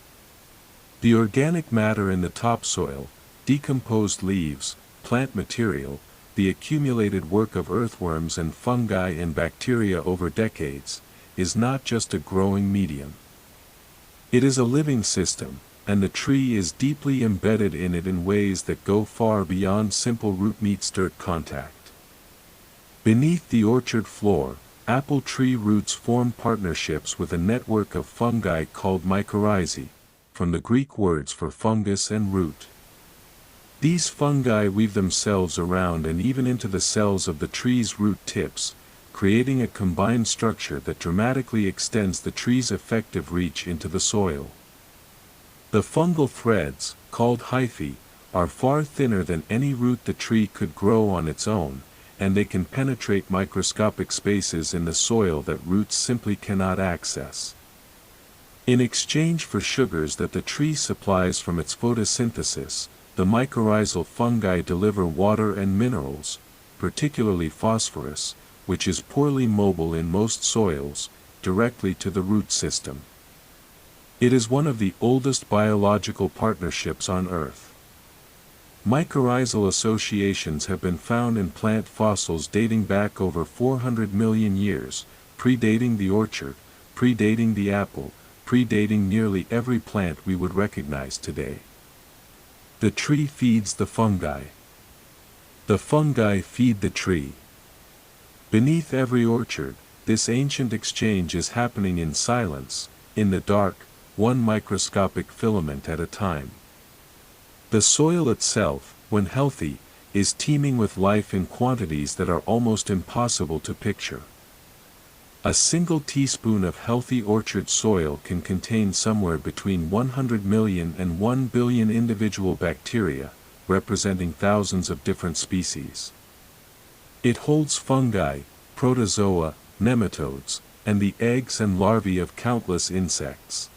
The organic matter in the topsoil, decomposed leaves, plant material, the accumulated work of earthworms and fungi and bacteria over decades, is not just a growing medium. It is a living system, and the tree is deeply embedded in it in ways that go far beyond simple root-meets-dirt contact. Beneath the orchard floor, apple tree roots form partnerships with a network of fungi called mycorrhizae, from the Greek words for fungus and root. These fungi weave themselves around and even into the cells of the tree's root tips, creating a combined structure that dramatically extends the tree's effective reach into the soil. The fungal threads, called hyphae, are far thinner than any root the tree could grow on its own, and they can penetrate microscopic spaces in the soil that roots simply cannot access. In exchange for sugars that the tree supplies from its photosynthesis, the mycorrhizal fungi deliver water and minerals, particularly phosphorus, which is poorly mobile in most soils, directly to the root system. It is one of the oldest biological partnerships on Earth. Mycorrhizal associations have been found in plant fossils dating back over 400 million years, predating the orchard, predating the apple, predating nearly every plant we would recognize today. The tree feeds the fungi. The fungi feed the tree. Beneath every orchard, this ancient exchange is happening in silence, in the dark, one microscopic filament at a time. The soil itself, when healthy, is teeming with life in quantities that are almost impossible to picture. A single teaspoon of healthy orchard soil can contain somewhere between 100 million and 1 billion individual bacteria, representing thousands of different species. It holds fungi, protozoa, nematodes, and the eggs and larvae of countless insects.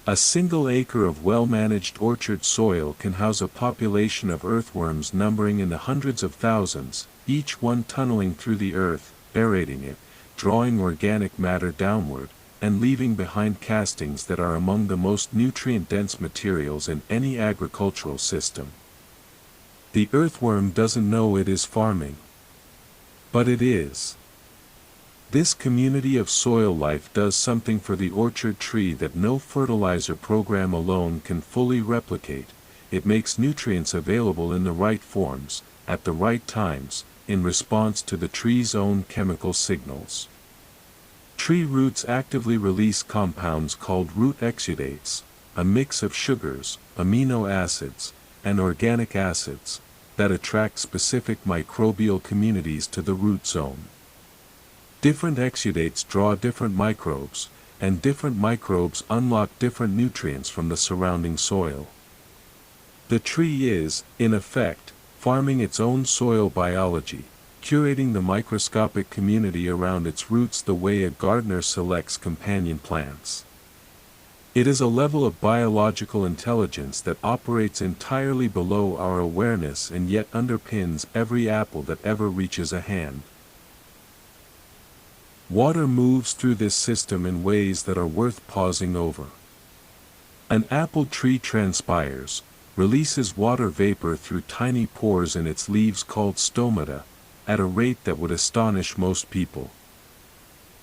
A single acre of well-managed orchard soil can house a population of earthworms numbering in the hundreds of thousands, each one tunneling through the earth, aerating it, drawing organic matter downward, and leaving behind castings that are among the most nutrient-dense materials in any agricultural system. The earthworm doesn't know it is farming. But it is. This community of soil life does something for the orchard tree that no fertilizer program alone can fully replicate. It makes nutrients available in the right forms, at the right times, in response to the tree's own chemical signals. Tree roots actively release compounds called root exudates, a mix of sugars, amino acids, and organic acids, that attract specific microbial communities to the root zone. Different exudates draw different microbes, and different microbes unlock different nutrients from the surrounding soil. The tree is, in effect, farming its own soil biology, curating the microscopic community around its roots the way a gardener selects companion plants. It is a level of biological intelligence that operates entirely below our awareness and yet underpins every apple that ever reaches a hand. Water moves through this system in ways that are worth pausing over. An apple tree transpires, releases water vapor through tiny pores in its leaves called stomata, at a rate that would astonish most people.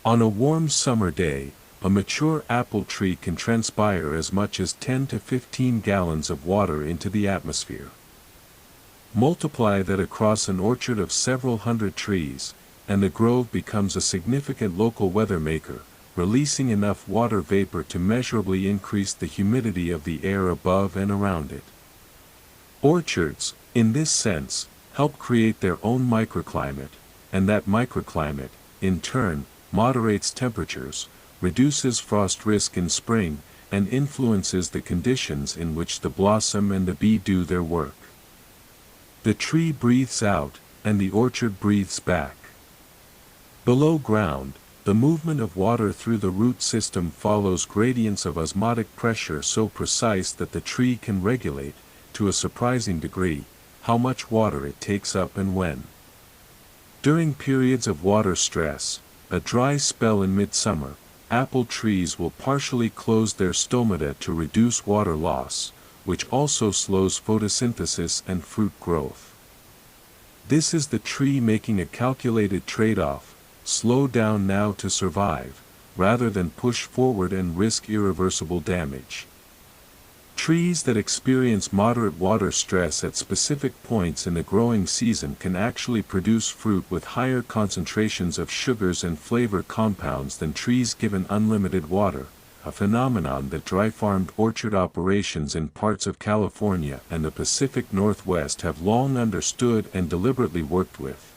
On a warm summer day, a mature apple tree can transpire as much as 10 to 15 gallons of water into the atmosphere. Multiply that across an orchard of several hundred trees, and the grove becomes a significant local weather maker, releasing enough water vapor to measurably increase the humidity of the air above and around it. Orchards, in this sense, help create their own microclimate, and that microclimate, in turn, moderates temperatures, reduces frost risk in spring, and influences the conditions in which the blossom and the bee do their work. The tree breathes out, and the orchard breathes back. Below ground, the movement of water through the root system follows gradients of osmotic pressure so precise that the tree can regulate, to a surprising degree, how much water it takes up and when. During periods of water stress, a dry spell in midsummer, apple trees will partially close their stomata to reduce water loss, which also slows photosynthesis and fruit growth. This is the tree making a calculated trade-off: slow down now to survive, rather than push forward and risk irreversible damage. Trees that experience moderate water stress at specific points in the growing season can actually produce fruit with higher concentrations of sugars and flavor compounds than trees given unlimited water, a phenomenon that dry-farmed orchard operations in parts of California and the Pacific Northwest have long understood and deliberately worked with.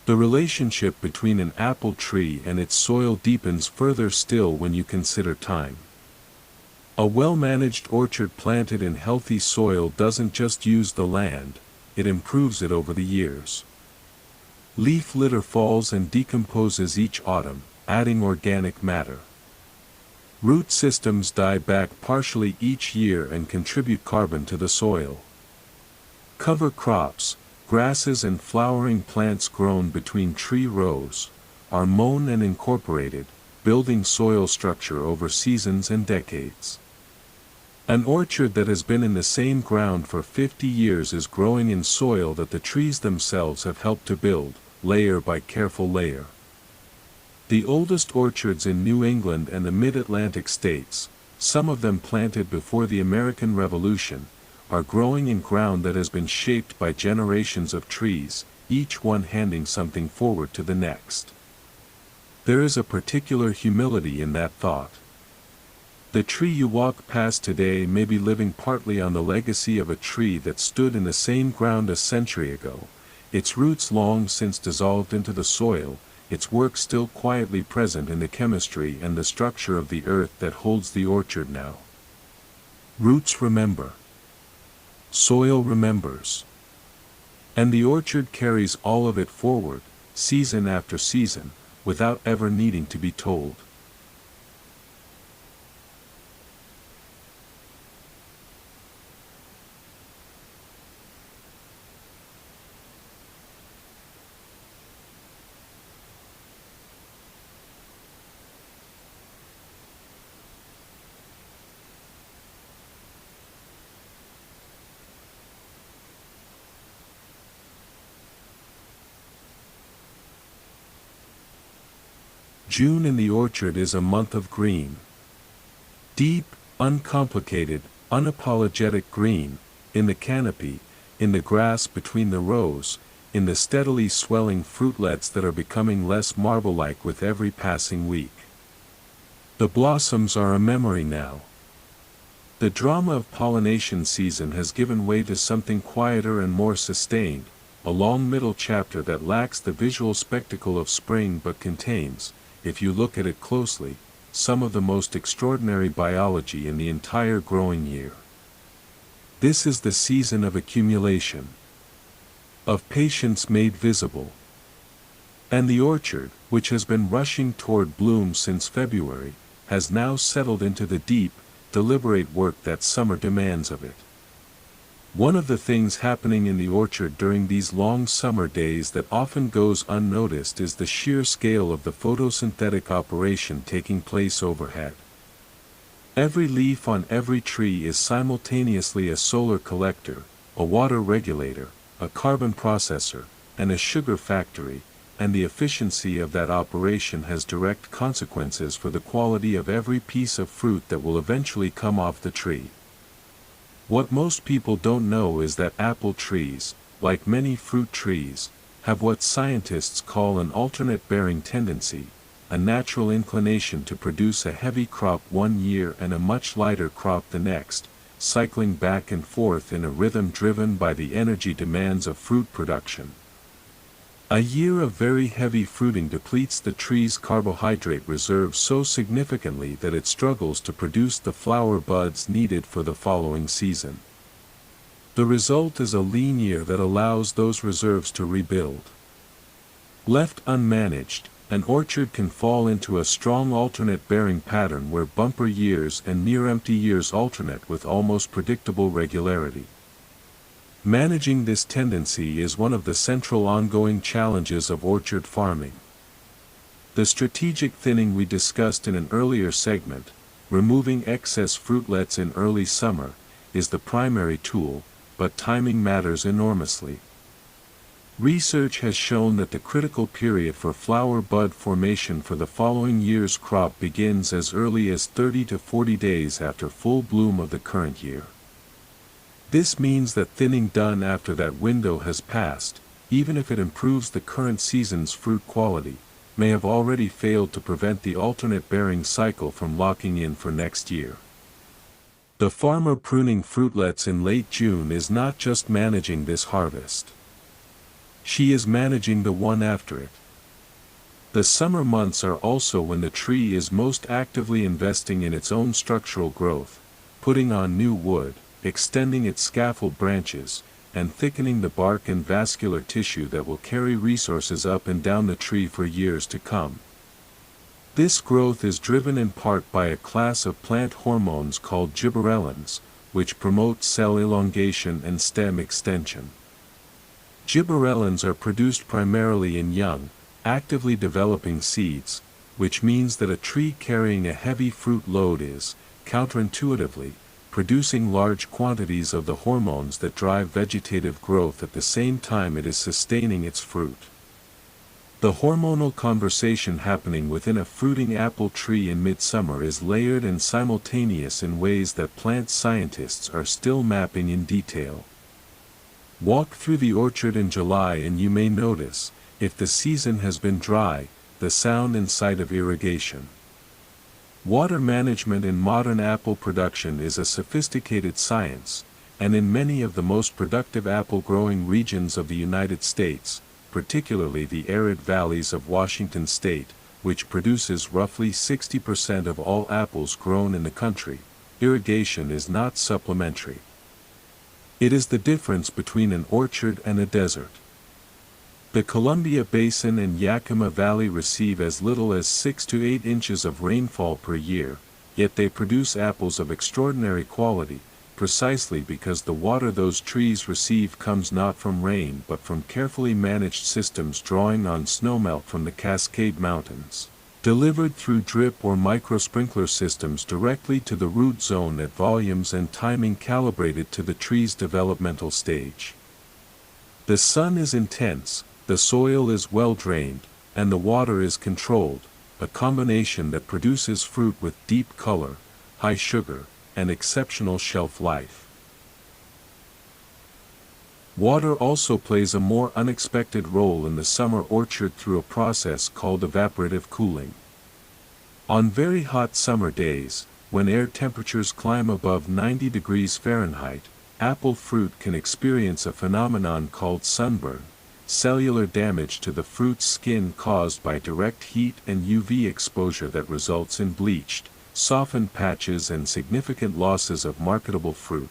The relationship between an apple tree and its soil deepens further still when you consider time. A well-managed orchard planted in healthy soil doesn't just use the land, it improves it over the years. Leaf litter falls and decomposes each autumn, adding organic matter. Root systems die back partially each year and contribute carbon to the soil. Cover crops, grasses and flowering plants grown between tree rows, are mown and incorporated, building soil structure over seasons and decades. An orchard that has been in the same ground for 50 years is growing in soil that the trees themselves have helped to build, layer by careful layer. The oldest orchards in New England and the mid-Atlantic states, some of them planted before the American Revolution, are growing in ground that has been shaped by generations of trees, each one handing something forward to the next. There is a particular humility in that thought. The tree you walk past today may be living partly on the legacy of a tree that stood in the same ground a century ago, its roots long since dissolved into the soil, its work still quietly present in the chemistry and the structure of the earth that holds the orchard now. Roots remember. Soil remembers. And the orchard carries all of it forward, season after season, without ever needing to be told. June in the orchard is a month of green. Deep, uncomplicated, unapologetic green, in the canopy, in the grass between the rows, in the steadily swelling fruitlets that are becoming less marble-like with every passing week. The blossoms are a memory now. The drama of pollination season has given way to something quieter and more sustained, a long middle chapter that lacks the visual spectacle of spring but contains, if you look at it closely, some of the most extraordinary biology in the entire growing year. This is the season of accumulation, of patience made visible. And the orchard, which has been rushing toward bloom since February, has now settled into the deep, deliberate work that summer demands of it. One of the things happening in the orchard during these long summer days that often goes unnoticed is the sheer scale of the photosynthetic operation taking place overhead. Every leaf on every tree is simultaneously a solar collector, a water regulator, a carbon processor, and a sugar factory, and the efficiency of that operation has direct consequences for the quality of every piece of fruit that will eventually come off the tree. What most people don't know is that apple trees, like many fruit trees, have what scientists call an alternate bearing tendency, a natural inclination to produce a heavy crop one year and a much lighter crop the next, cycling back and forth in a rhythm driven by the energy demands of fruit production. A year of very heavy fruiting depletes the tree's carbohydrate reserve so significantly that it struggles to produce the flower buds needed for the following season. The result is a lean year that allows those reserves to rebuild. Left unmanaged, an orchard can fall into a strong alternate bearing pattern where bumper years and near-empty years alternate with almost predictable regularity. Managing this tendency is one of the central ongoing challenges of orchard farming. The strategic thinning we discussed in an earlier segment, removing excess fruitlets in early summer, is the primary tool, but timing matters enormously. Research has shown that the critical period for flower bud formation for the following year's crop begins as early as 30 to 40 days after full bloom of the current year. This means that thinning done after that window has passed, even if it improves the current season's fruit quality, may have already failed to prevent the alternate bearing cycle from locking in for next year. The farmer pruning fruitlets in late June is not just managing this harvest. She is managing the one after it. The summer months are also when the tree is most actively investing in its own structural growth, putting on new wood, extending its scaffold branches, and thickening the bark and vascular tissue that will carry resources up and down the tree for years to come. This growth is driven in part by a class of plant hormones called gibberellins, which promote cell elongation and stem extension. Gibberellins are produced primarily in young, actively developing seeds, which means that a tree carrying a heavy fruit load is, counterintuitively, producing large quantities of the hormones that drive vegetative growth at the same time it is sustaining its fruit. The hormonal conversation happening within a fruiting apple tree in midsummer is layered and simultaneous in ways that plant scientists are still mapping in detail. Walk through the orchard in July and you may notice, if the season has been dry, the sound and sight of irrigation. Water management in modern apple production is a sophisticated science, and in many of the most productive apple-growing regions of the United States, particularly the arid valleys of Washington state, which produces roughly 60% of all apples grown in the country, irrigation is not supplementary. It is the difference between an orchard and a desert. The Columbia Basin and Yakima Valley receive as little as 6 to 8 inches of rainfall per year, yet they produce apples of extraordinary quality, precisely because the water those trees receive comes not from rain but from carefully managed systems drawing on snowmelt from the Cascade Mountains, delivered through drip or microsprinkler systems directly to the root zone at volumes and timing calibrated to the tree's developmental stage. The sun is intense, the soil is well drained, and the water is controlled, a combination that produces fruit with deep color, high sugar, and exceptional shelf life. Water also plays a more unexpected role in the summer orchard through a process called evaporative cooling. On very hot summer days, when air temperatures climb above 90 degrees Fahrenheit, apple fruit can experience a phenomenon called sunburn, cellular damage to the fruit's skin caused by direct heat and UV exposure that results in bleached, softened patches and significant losses of marketable fruit.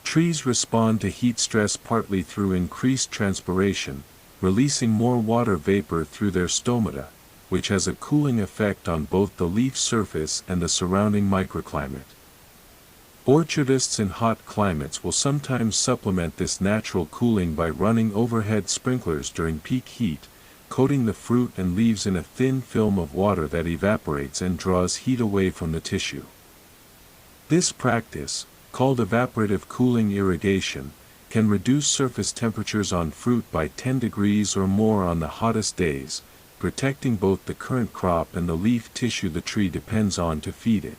Trees respond to heat stress partly through increased transpiration, releasing more water vapor through their stomata, which has a cooling effect on both the leaf surface and the surrounding microclimate. Orchardists in hot climates will sometimes supplement this natural cooling by running overhead sprinklers during peak heat, coating the fruit and leaves in a thin film of water that evaporates and draws heat away from the tissue. This practice, called evaporative cooling irrigation, can reduce surface temperatures on fruit by 10 degrees or more on the hottest days, protecting both the current crop and the leaf tissue the tree depends on to feed it.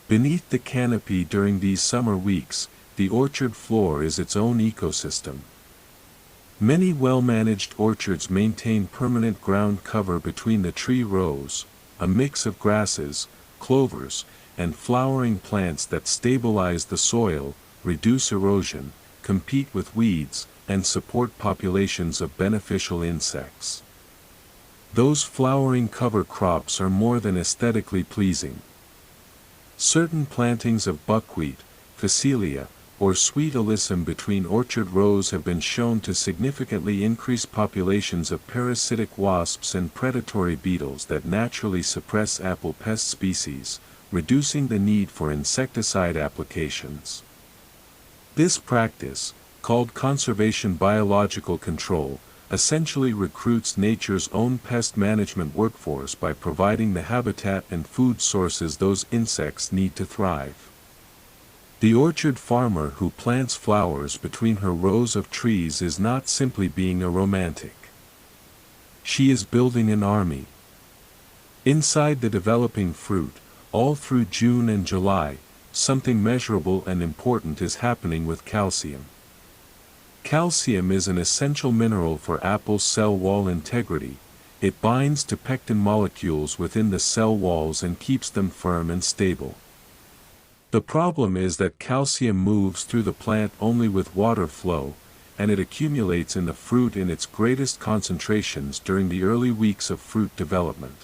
Beneath the canopy during these summer weeks, the orchard floor is its own ecosystem. Many well-managed orchards maintain permanent ground cover between the tree rows, a mix of grasses, clovers, and flowering plants that stabilize the soil, reduce erosion, compete with weeds, and support populations of beneficial insects. Those flowering cover crops are more than aesthetically pleasing. Certain plantings of buckwheat, phacelia, or sweet alyssum between orchard rows have been shown to significantly increase populations of parasitic wasps and predatory beetles that naturally suppress apple pest species, reducing the need for insecticide applications. This practice, called conservation biological control, essentially recruits nature's own pest management workforce by providing the habitat and food sources those insects need to thrive. The orchard farmer who plants flowers between her rows of trees is not simply being a romantic. She is building an army. Inside the developing fruit, all through June and July, something measurable and important is happening with calcium. Calcium is an essential mineral for apples' cell wall integrity. It binds to pectin molecules within the cell walls and keeps them firm and stable. The problem is that calcium moves through the plant only with water flow, and it accumulates in the fruit in its greatest concentrations during the early weeks of fruit development.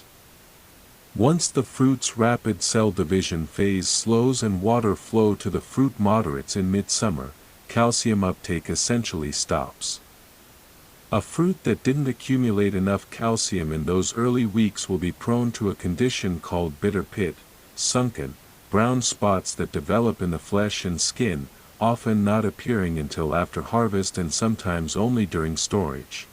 Once the fruit's rapid cell division phase slows and water flow to the fruit moderates in midsummer, calcium uptake essentially stops. A fruit that didn't accumulate enough calcium in those early weeks will be prone to a condition called bitter pit, sunken, brown spots that develop in the flesh and skin, often not appearing until after harvest and sometimes only during storage.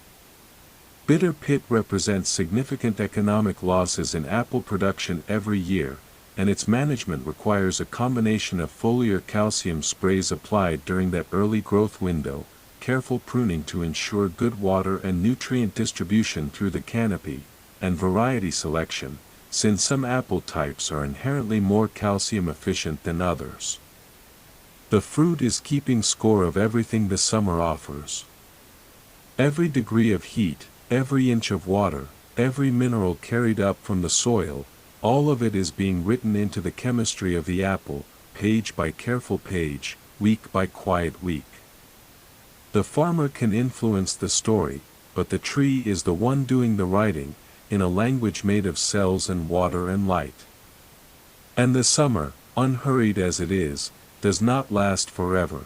Bitter pit represents significant economic losses in apple production every year, and its management requires a combination of foliar calcium sprays applied during that early growth window, careful pruning to ensure good water and nutrient distribution through the canopy, and variety selection, since some apple types are inherently more calcium efficient than others. The fruit is keeping score of everything the summer offers. Every degree of heat, every inch of water, every mineral carried up from the soil, all of it is being written into the chemistry of the apple, page by careful page, week by quiet week. The farmer can influence the story, but the tree is the one doing the writing, in a language made of cells and water and light. And the summer, unhurried as it is, does not last forever.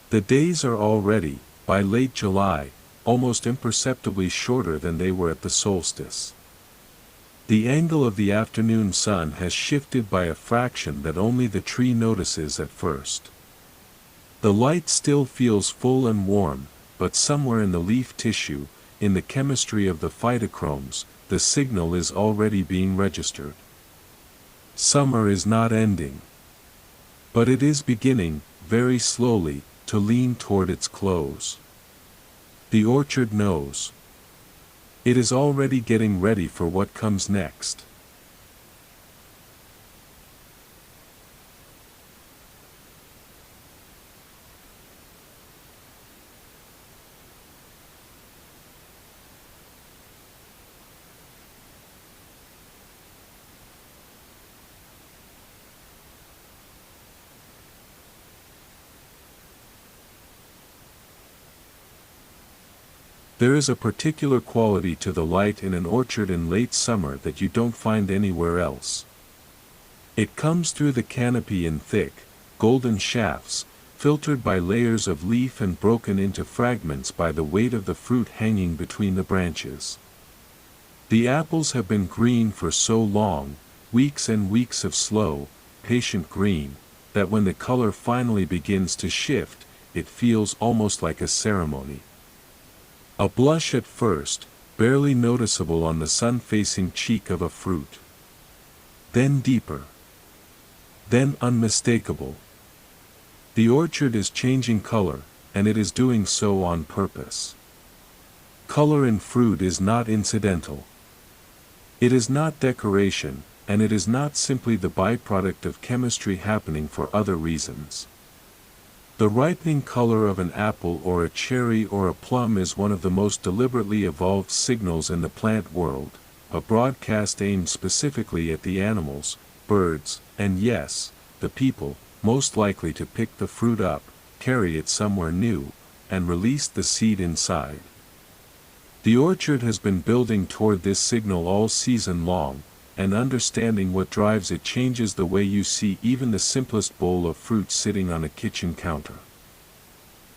The days are already, by late July, almost imperceptibly shorter than they were at the solstice. The angle of the afternoon sun has shifted by a fraction that only the tree notices at first. The light still feels full and warm, but somewhere in the leaf tissue, in the chemistry of the phytochromes, the signal is already being registered. Summer is not ending. But it is beginning, very slowly, to lean toward its close. The orchard knows. It is already getting ready for what comes next. There is a particular quality to the light in an orchard in late summer that you don't find anywhere else. It comes through the canopy in thick, golden shafts, filtered by layers of leaf and broken into fragments by the weight of the fruit hanging between the branches. The apples have been green for so long, weeks and weeks of slow, patient green, that when the color finally begins to shift, it feels almost like a ceremony. A blush at first, barely noticeable on the sun-facing cheek of a fruit. Then deeper. Then unmistakable. The orchard is changing color, and it is doing so on purpose. Color in fruit is not incidental. It is not decoration, and it is not simply the byproduct of chemistry happening for other reasons. The ripening color of an apple or a cherry or a plum is one of the most deliberately evolved signals in the plant world, a broadcast aimed specifically at the animals, birds, and yes, the people, most likely to pick the fruit up, carry it somewhere new, and release the seed inside. The orchard has been building toward this signal all season long, and understanding what drives it changes the way you see even the simplest bowl of fruit sitting on a kitchen counter.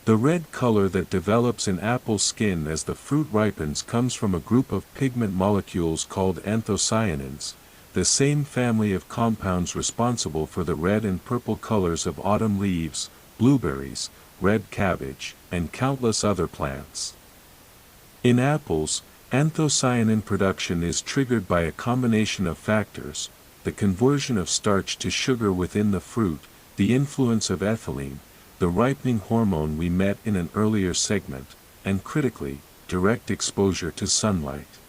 The red color that develops in apple skin as the fruit ripens comes from a group of pigment molecules called anthocyanins, the same family of compounds responsible for the red and purple colors of autumn leaves, blueberries, red cabbage, and countless other plants. In apples, anthocyanin production is triggered by a combination of factors: the conversion of starch to sugar within the fruit, the influence of ethylene, the ripening hormone we met in an earlier segment, and critically, direct exposure to sunlight.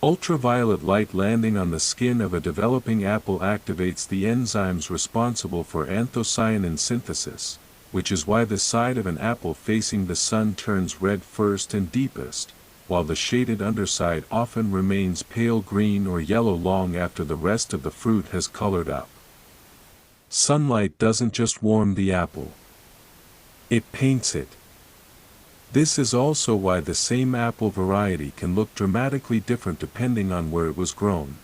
Ultraviolet light landing on the skin of a developing apple activates the enzymes responsible for anthocyanin synthesis, which is why the side of an apple facing the sun turns red first and deepest, while the shaded underside often remains pale green or yellow long after the rest of the fruit has colored up. Sunlight doesn't just warm the apple. It paints it. This is also why the same apple variety can look dramatically different depending on where it was grown.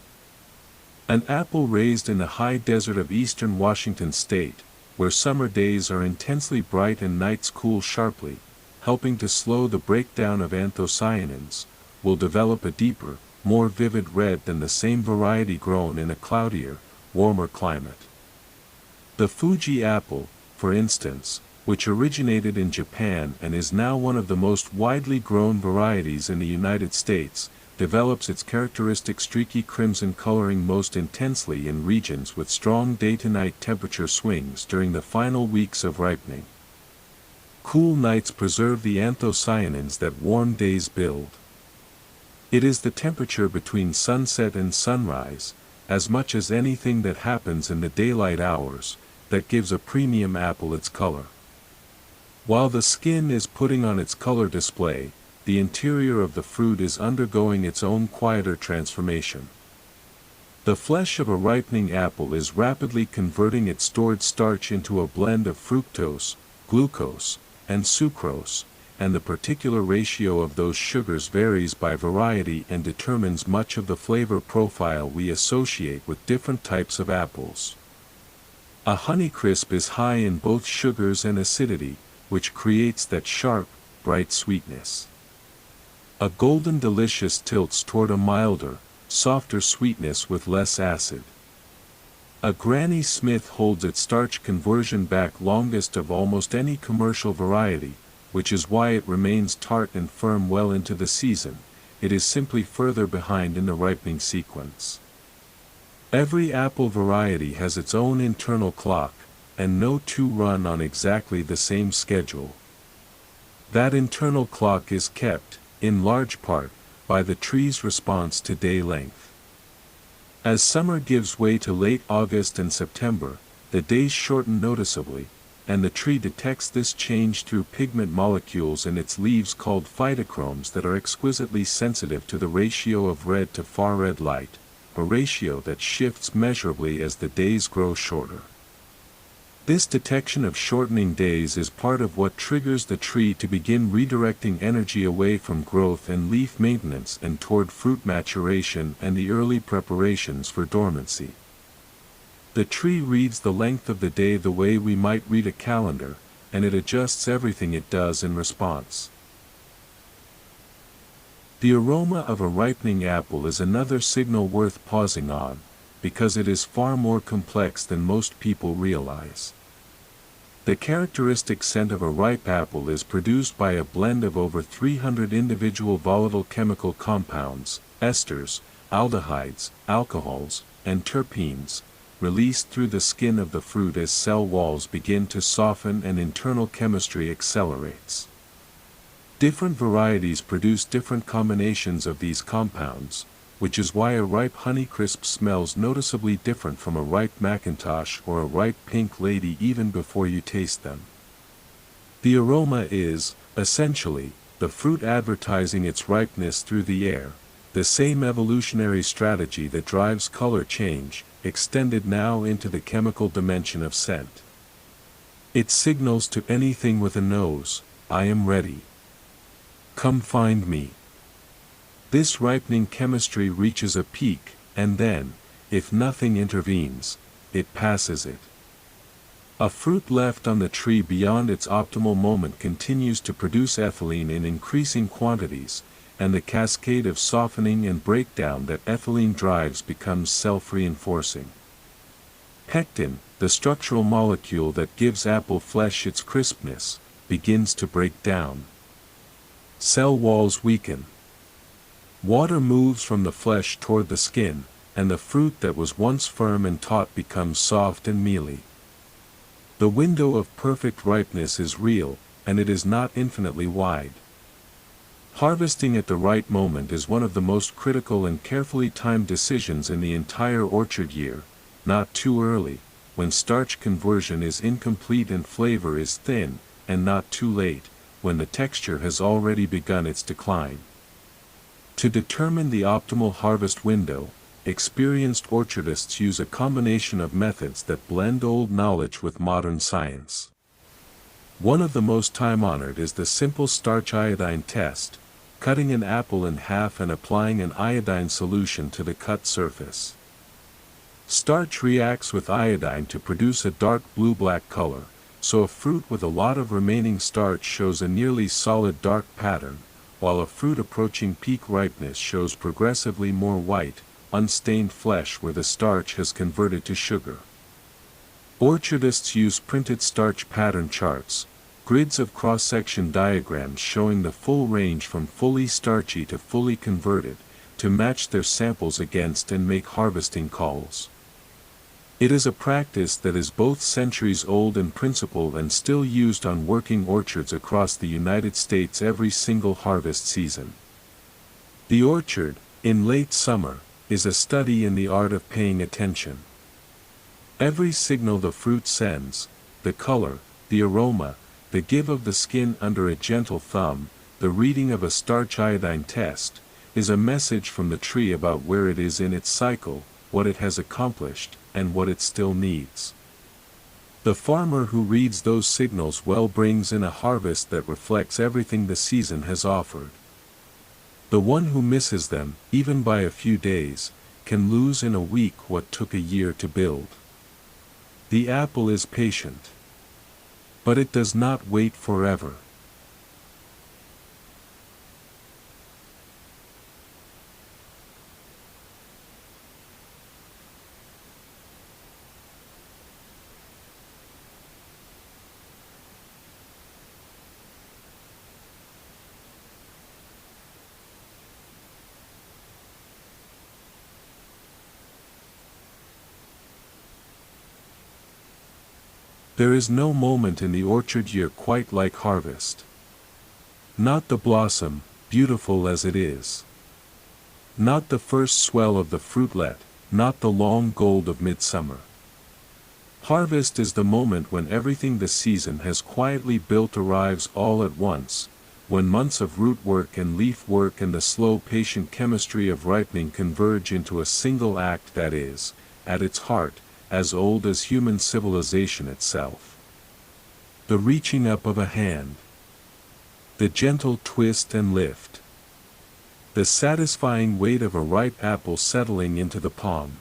An apple raised in the high desert of eastern Washington state, where summer days are intensely bright and nights cool sharply, helping to slow the breakdown of anthocyanins, will develop a deeper, more vivid red than the same variety grown in a cloudier, warmer climate. The Fuji apple, for instance, which originated in Japan and is now one of the most widely grown varieties in the United States, develops its characteristic streaky crimson coloring most intensely in regions with strong day-to-night temperature swings during the final weeks of ripening. Cool nights preserve the anthocyanins that warm days build. It is the temperature between sunset and sunrise, as much as anything that happens in the daylight hours, that gives a premium apple its color. While the skin is putting on its color display, the interior of the fruit is undergoing its own quieter transformation. The flesh of a ripening apple is rapidly converting its stored starch into a blend of fructose, glucose, and sucrose, and the particular ratio of those sugars varies by variety and determines much of the flavor profile we associate with different types of apples. A Honeycrisp is high in both sugars and acidity, which creates that sharp, bright sweetness. A Golden Delicious tilts toward a milder, softer sweetness with less acid. A Granny Smith holds its starch conversion back longest of almost any commercial variety, which is why it remains tart and firm well into the season. It is simply further behind in the ripening sequence. Every apple variety has its own internal clock, and no two run on exactly the same schedule. That internal clock is kept, in large part, by the tree's response to day length. As summer gives way to late August and September, the days shorten noticeably, and the tree detects this change through pigment molecules in its leaves called phytochromes that are exquisitely sensitive to the ratio of red to far red light, a ratio that shifts measurably as the days grow shorter. This detection of shortening days is part of what triggers the tree to begin redirecting energy away from growth and leaf maintenance and toward fruit maturation and the early preparations for dormancy. The tree reads the length of the day the way we might read a calendar, and it adjusts everything it does in response. The aroma of a ripening apple is another signal worth pausing on, because it is far more complex than most people realize. The characteristic scent of a ripe apple is produced by a blend of over 300 individual volatile chemical compounds, esters, aldehydes, alcohols, and terpenes, released through the skin of the fruit as cell walls begin to soften and internal chemistry accelerates. Different varieties produce different combinations of these compounds, which is why a ripe Honeycrisp smells noticeably different from a ripe Macintosh or a ripe Pink Lady even before you taste them. The aroma is, essentially, the fruit advertising its ripeness through the air, the same evolutionary strategy that drives color change, extended now into the chemical dimension of scent. It signals to anything with a nose, I am ready. Come find me. This ripening chemistry reaches a peak, and then, if nothing intervenes, it passes it. A fruit left on the tree beyond its optimal moment continues to produce ethylene in increasing quantities, and the cascade of softening and breakdown that ethylene drives becomes self-reinforcing. Pectin, the structural molecule that gives apple flesh its crispness, begins to break down. Cell walls weaken. Water moves from the flesh toward the skin, and the fruit that was once firm and taut becomes soft and mealy. The window of perfect ripeness is real, and it is not infinitely wide. Harvesting at the right moment is one of the most critical and carefully timed decisions in the entire orchard year, not too early, when starch conversion is incomplete and flavor is thin, and not too late, when the texture has already begun its decline. To determine the optimal harvest window, experienced orchardists use a combination of methods that blend old knowledge with modern science. One of the most time-honored is the simple starch iodine test, cutting an apple in half and applying an iodine solution to the cut surface. Starch reacts with iodine to produce a dark blue-black color, so a fruit with a lot of remaining starch shows a nearly solid dark pattern, while a fruit approaching peak ripeness shows progressively more white, unstained flesh where the starch has converted to sugar. Orchardists use printed starch pattern charts, grids of cross-section diagrams showing the full range from fully starchy to fully converted, to match their samples against and make harvesting calls. It is a practice that is both centuries old in principle and still used on working orchards across the United States every single harvest season. The orchard, in late summer, is a study in the art of paying attention. Every signal the fruit sends, the color, the aroma, the give of the skin under a gentle thumb, the reading of a starch iodine test, is a message from the tree about where it is in its cycle, what it has accomplished, and what it still needs. The farmer who reads those signals well brings in a harvest that reflects everything the season has offered. The one who misses them, even by a few days, can lose in a week what took a year to build. The apple is patient. But it does not wait forever. There is no moment in the orchard year quite like harvest. Not the blossom, beautiful as it is. Not the first swell of the fruitlet, not the long gold of midsummer. Harvest is the moment when everything the season has quietly built arrives all at once, when months of root work and leaf work and the slow patient chemistry of ripening converge into a single act that is, at its heart, as old as human civilization itself. The reaching up of a hand. The gentle twist and lift. The satisfying weight of a ripe apple settling into the palm.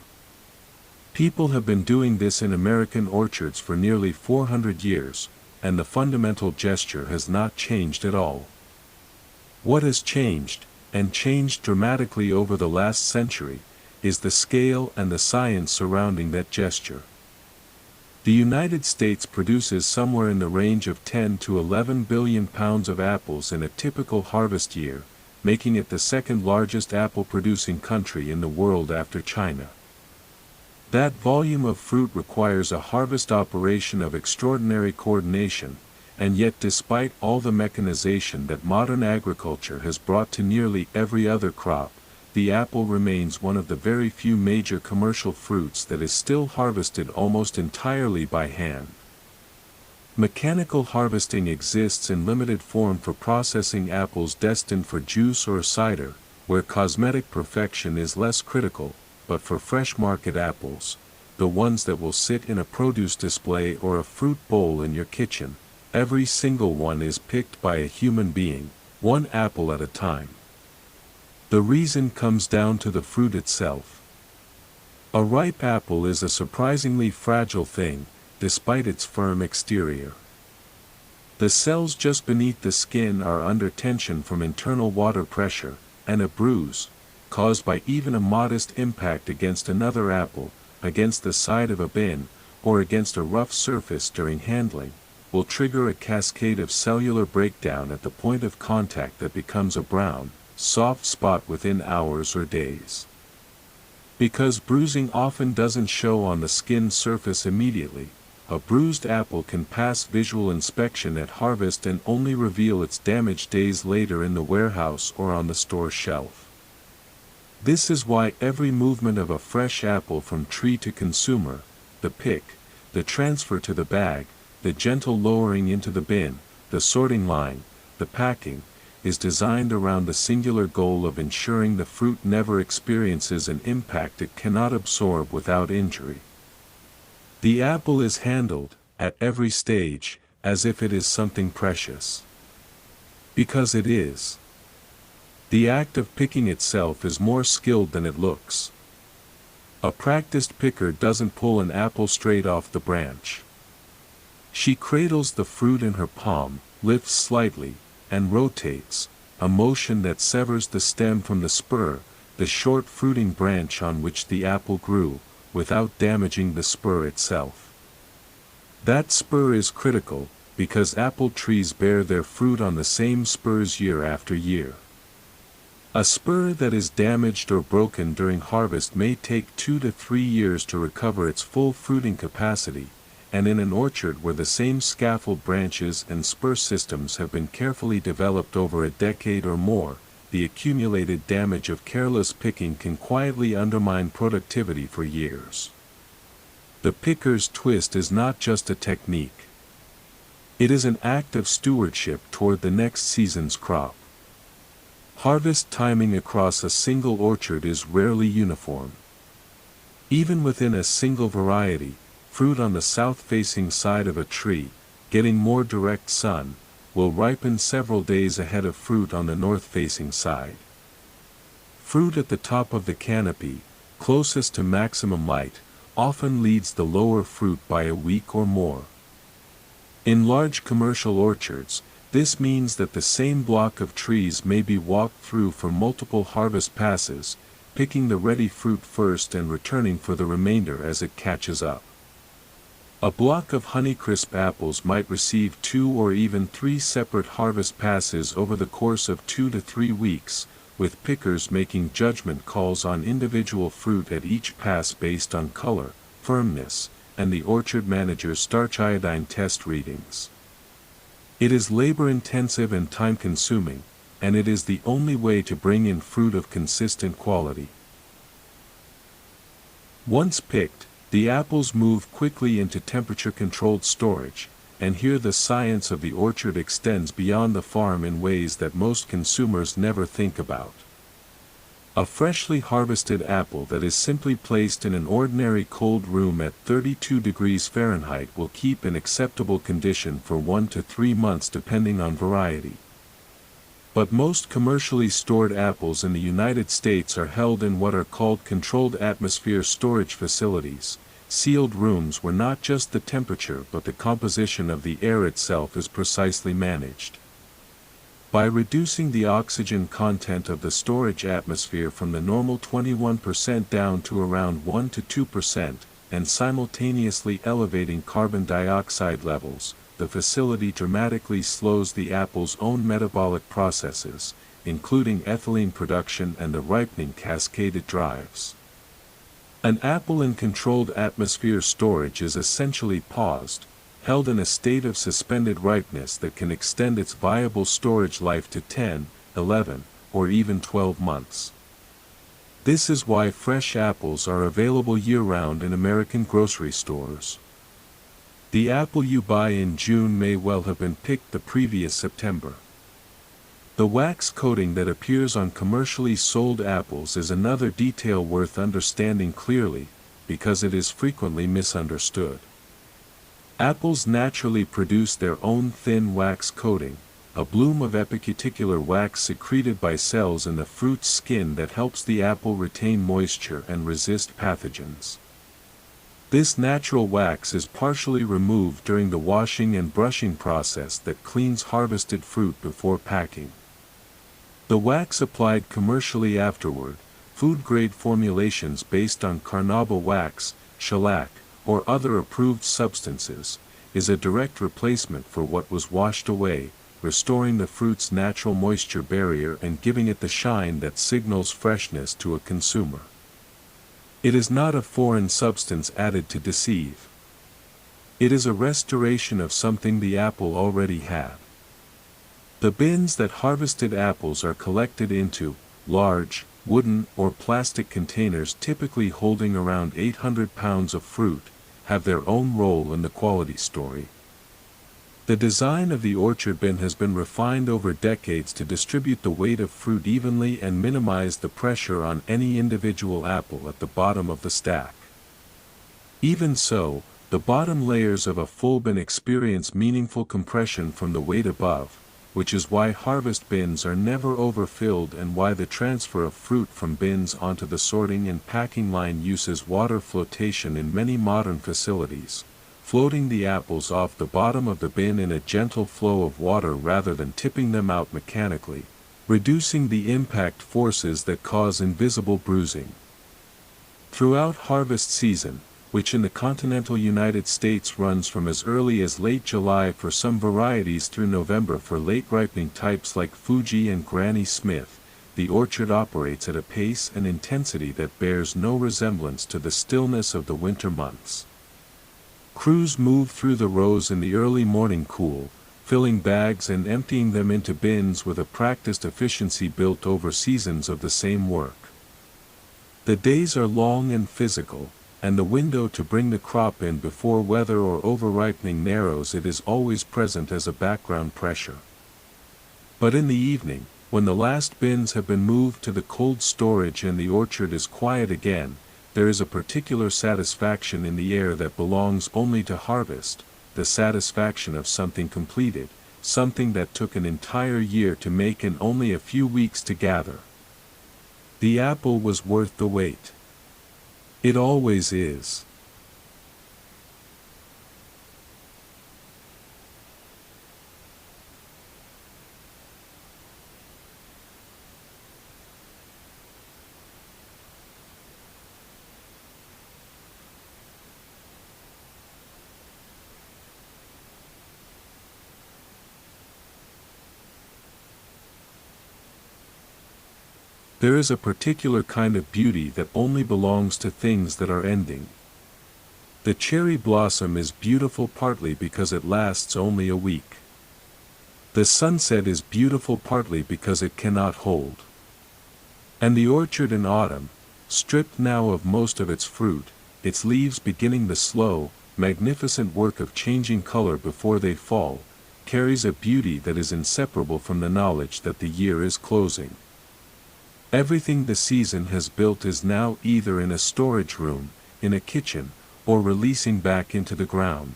People have been doing this in American orchards for nearly 400 years, and the fundamental gesture has not changed at all. What has changed, and changed dramatically over the last century, is the scale and the science surrounding that gesture. The United States produces somewhere in the range of 10 to 11 billion pounds of apples in a typical harvest year, making it the second largest apple-producing country in the world after China. That volume of fruit requires a harvest operation of extraordinary coordination, and yet despite all the mechanization that modern agriculture has brought to nearly every other crop, the apple remains one of the very few major commercial fruits that is still harvested almost entirely by hand. Mechanical harvesting exists in limited form for processing apples destined for juice or cider, where cosmetic perfection is less critical, but for fresh market apples, the ones that will sit in a produce display or a fruit bowl in your kitchen, every single one is picked by a human being, one apple at a time. The reason comes down to the fruit itself. A ripe apple is a surprisingly fragile thing, despite its firm exterior. The cells just beneath the skin are under tension from internal water pressure, and a bruise, caused by even a modest impact against another apple, against the side of a bin, or against a rough surface during handling, will trigger a cascade of cellular breakdown at the point of contact that becomes a brown, soft spot within hours or days. Because bruising often doesn't show on the skin surface immediately, a bruised apple can pass visual inspection at harvest and only reveal its damage days later in the warehouse or on the store shelf. This is why every movement of a fresh apple from tree to consumer, the pick, the transfer to the bag, the gentle lowering into the bin, the sorting line, the packing, is designed around the singular goal of ensuring the fruit never experiences an impact it cannot absorb without injury. The apple is handled, at every stage, as if it is something precious. Because it is. The act of picking itself is more skilled than it looks. A practiced picker doesn't pull an apple straight off the branch. She cradles the fruit in her palm, lifts slightly, and rotates, a motion that severs the stem from the spur, the short fruiting branch on which the apple grew, without damaging the spur itself. That spur is critical, because apple trees bear their fruit on the same spurs year after year. A spur that is damaged or broken during harvest may take 2 to 3 years to recover its full fruiting capacity, and in an orchard where the same scaffold branches and spur systems have been carefully developed over a decade or more, the accumulated damage of careless picking can quietly undermine productivity for years. The picker's twist is not just a technique. It is an act of stewardship toward the next season's crop. Harvest timing across a single orchard is rarely uniform. Even within a single variety, fruit on the south-facing side of a tree, getting more direct sun, will ripen several days ahead of fruit on the north-facing side. Fruit at the top of the canopy, closest to maximum light, often leads the lower fruit by a week or more. In large commercial orchards, this means that the same block of trees may be walked through for multiple harvest passes, picking the ready fruit first and returning for the remainder as it catches up. A block of Honeycrisp apples might receive 2 or even 3 separate harvest passes over the course of 2 to 3 weeks, with pickers making judgment calls on individual fruit at each pass based on color, firmness, and the orchard manager's starch iodine test readings. It is labor-intensive and time-consuming, and it is the only way to bring in fruit of consistent quality. Once picked, the apples move quickly into temperature-controlled storage, and here the science of the orchard extends beyond the farm in ways that most consumers never think about. A freshly harvested apple that is simply placed in an ordinary cold room at 32 degrees Fahrenheit will keep in acceptable condition for 1 to 3 months depending on variety. But most commercially stored apples in the United States are held in what are called controlled atmosphere storage facilities, sealed rooms where not just the temperature but the composition of the air itself is precisely managed. By reducing the oxygen content of the storage atmosphere from the normal 21% down to around 1 to 2%, and simultaneously elevating carbon dioxide levels, the facility dramatically slows the apple's own metabolic processes, including ethylene production and the ripening cascade it drives. An apple in controlled atmosphere storage is essentially paused, held in a state of suspended ripeness that can extend its viable storage life to 10, 11, or even 12 months. This is why fresh apples are available year-round in American grocery stores. The apple you buy in June may well have been picked the previous September. The wax coating that appears on commercially sold apples is another detail worth understanding clearly, because it is frequently misunderstood. Apples naturally produce their own thin wax coating, a bloom of epicuticular wax secreted by cells in the fruit's skin that helps the apple retain moisture and resist pathogens. This natural wax is partially removed during the washing and brushing process that cleans harvested fruit before packing. The wax applied commercially afterward, food-grade formulations based on carnauba wax, shellac, or other approved substances, is a direct replacement for what was washed away, restoring the fruit's natural moisture barrier and giving it the shine that signals freshness to a consumer. It is not a foreign substance added to deceive. It is a restoration of something the apple already had. The bins that harvested apples are collected into large, wooden or plastic containers typically holding around 800 pounds of fruit, have their own role in the quality story. The design of the orchard bin has been refined over decades to distribute the weight of fruit evenly and minimize the pressure on any individual apple at the bottom of the stack. Even so, the bottom layers of a full bin experience meaningful compression from the weight above, which is why harvest bins are never overfilled and why the transfer of fruit from bins onto the sorting and packing line uses water flotation in many modern facilities, floating the apples off the bottom of the bin in a gentle flow of water rather than tipping them out mechanically, reducing the impact forces that cause invisible bruising. Throughout harvest season, which in the continental United States runs from as early as late July for some varieties through November for late-ripening types like Fuji and Granny Smith, the orchard operates at a pace and intensity that bears no resemblance to the stillness of the winter months. Crews move through the rows in the early morning cool, filling bags and emptying them into bins with a practiced efficiency built over seasons of the same work. The days are long and physical, and the window to bring the crop in before weather or over-ripening narrows. It is always present as a background pressure. But in the evening, when the last bins have been moved to the cold storage and the orchard is quiet again, there is a particular satisfaction in the air that belongs only to harvest, the satisfaction of something completed, something that took an entire year to make and only a few weeks to gather. The apple was worth the wait. It always is. There is a particular kind of beauty that only belongs to things that are ending. The cherry blossom is beautiful partly because it lasts only a week. The sunset is beautiful partly because it cannot hold. And the orchard in autumn, stripped now of most of its fruit, its leaves beginning the slow, magnificent work of changing color before they fall, carries a beauty that is inseparable from the knowledge that the year is closing. Everything the season has built is now either in a storage room, in a kitchen, or releasing back into the ground.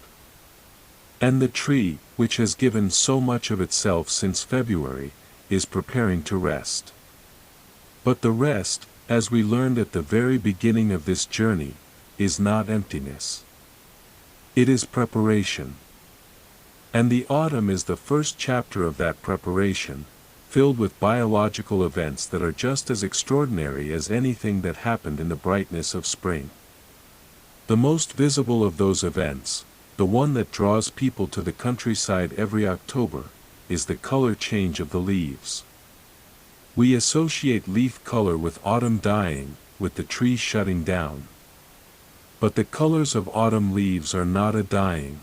And the tree, which has given so much of itself since February, is preparing to rest. But the rest, as we learned at the very beginning of this journey, is not emptiness. It is preparation. And the autumn is the first chapter of that preparation, filled with biological events that are just as extraordinary as anything that happened in the brightness of spring. The most visible of those events, the one that draws people to the countryside every October, is the color change of the leaves. We associate leaf color with autumn dying, with the tree shutting down. But the colors of autumn leaves are not a dying.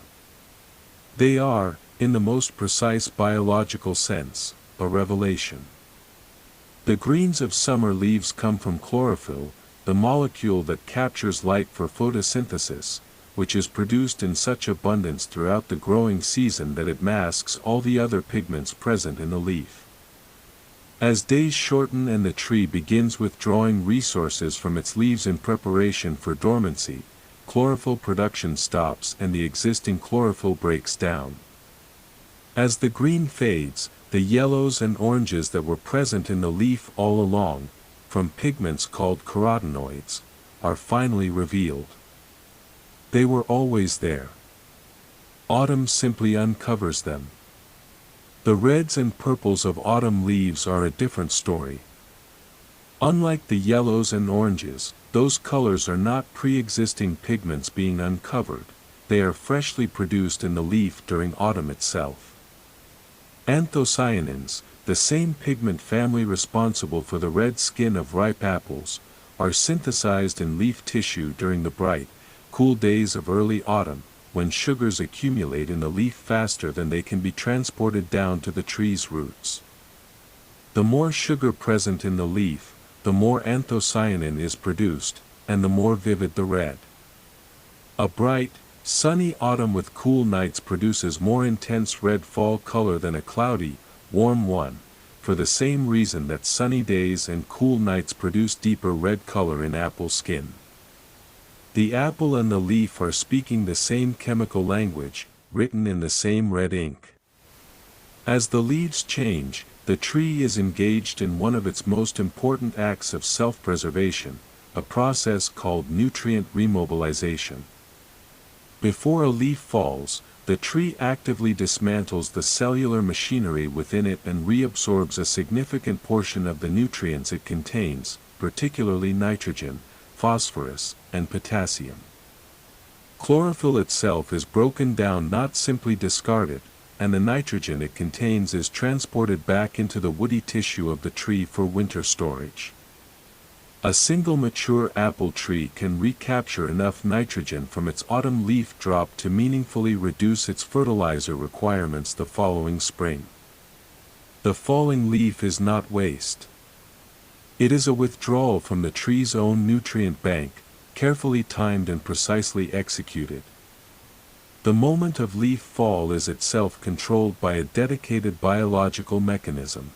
They are, in the most precise biological sense, a revelation. The greens of summer leaves come from chlorophyll, the molecule that captures light for photosynthesis, which is produced in such abundance throughout the growing season that it masks all the other pigments present in the leaf. As days shorten and the tree begins withdrawing resources from its leaves in preparation for dormancy, chlorophyll production stops and the existing chlorophyll breaks down. As the green fades, the yellows and oranges that were present in the leaf all along, from pigments called carotenoids, are finally revealed. They were always there. Autumn simply uncovers them. The reds and purples of autumn leaves are a different story. Unlike the yellows and oranges, those colors are not pre-existing pigments being uncovered, they are freshly produced in the leaf during autumn itself. Anthocyanins, the same pigment family responsible for the red skin of ripe apples, are synthesized in leaf tissue during the bright, cool days of early autumn, when sugars accumulate in the leaf faster than they can be transported down to the tree's roots. The more sugar present in the leaf, the more anthocyanin is produced, and the more vivid the red. A bright, sunny autumn with cool nights produces more intense red fall color than a cloudy, warm one, for the same reason that sunny days and cool nights produce deeper red color in apple skin. The apple and the leaf are speaking the same chemical language, written in the same red ink. As the leaves change, the tree is engaged in one of its most important acts of self-preservation, a process called nutrient remobilization. Before a leaf falls, the tree actively dismantles the cellular machinery within it and reabsorbs a significant portion of the nutrients it contains, particularly nitrogen, phosphorus, and potassium. Chlorophyll itself is broken down, not simply discarded, and the nitrogen it contains is transported back into the woody tissue of the tree for winter storage. A single mature apple tree can recapture enough nitrogen from its autumn leaf drop to meaningfully reduce its fertilizer requirements the following spring. The falling leaf is not waste. It is a withdrawal from the tree's own nutrient bank, carefully timed and precisely executed. The moment of leaf fall is itself controlled by a dedicated biological mechanism.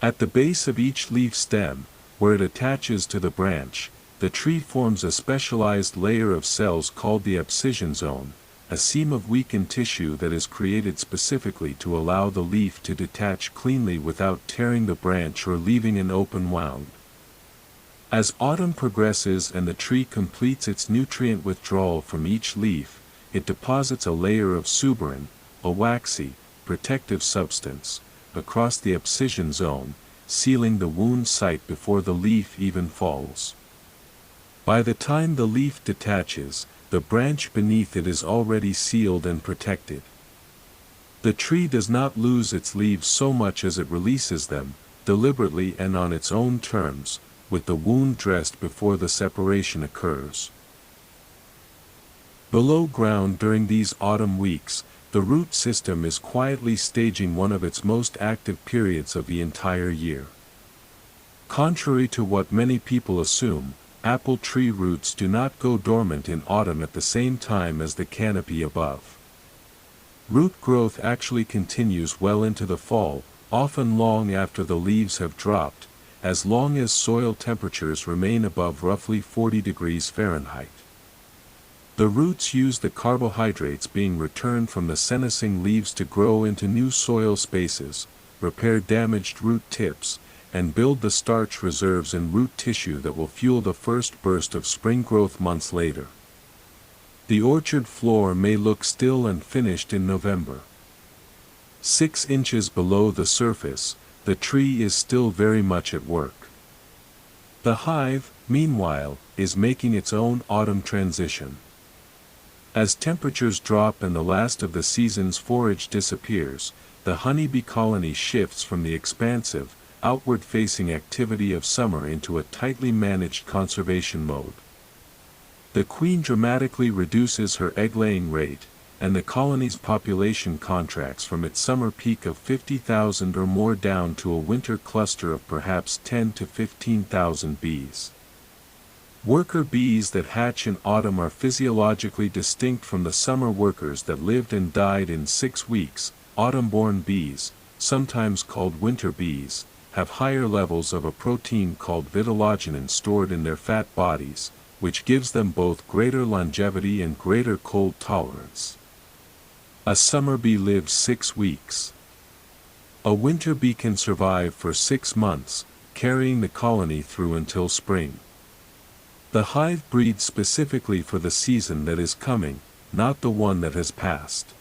At the base of each leaf stem, where it attaches to the branch, the tree forms a specialized layer of cells called the abscission zone, a seam of weakened tissue that is created specifically to allow the leaf to detach cleanly without tearing the branch or leaving an open wound. As autumn progresses and the tree completes its nutrient withdrawal from each leaf, it deposits a layer of suberin, a waxy, protective substance, across the abscission zone, sealing the wound site before the leaf even falls. By the time the leaf detaches, the branch beneath it is already sealed and protected. The tree does not lose its leaves so much as it releases them, deliberately and on its own terms, with the wound dressed before the separation occurs. Below ground during these autumn weeks, the root system is quietly staging one of its most active periods of the entire year. Contrary to what many people assume, apple tree roots do not go dormant in autumn at the same time as the canopy above. Root growth actually continues well into the fall, often long after the leaves have dropped, as long as soil temperatures remain above roughly 40 degrees Fahrenheit. The roots use the carbohydrates being returned from the senescing leaves to grow into new soil spaces, repair damaged root tips, and build the starch reserves in root tissue that will fuel the first burst of spring growth months later. The orchard floor may look still and finished in November. 6 inches below the surface, the tree is still very much at work. The hive, meanwhile, is making its own autumn transition. As temperatures drop and the last of the season's forage disappears, the honeybee colony shifts from the expansive, outward-facing activity of summer into a tightly managed conservation mode. The queen dramatically reduces her egg-laying rate, and the colony's population contracts from its summer peak of 50,000 or more down to a winter cluster of perhaps 10 to 15,000 bees. Worker bees that hatch in autumn are physiologically distinct from the summer workers that lived and died in 6 weeks. Autumn-born bees, sometimes called winter bees, have higher levels of a protein called vitellogenin stored in their fat bodies, which gives them both greater longevity and greater cold tolerance. A summer bee lives 6 weeks. A winter bee can survive for 6 months, carrying the colony through until spring. The hive breeds specifically for the season that is coming, not the one that has passed.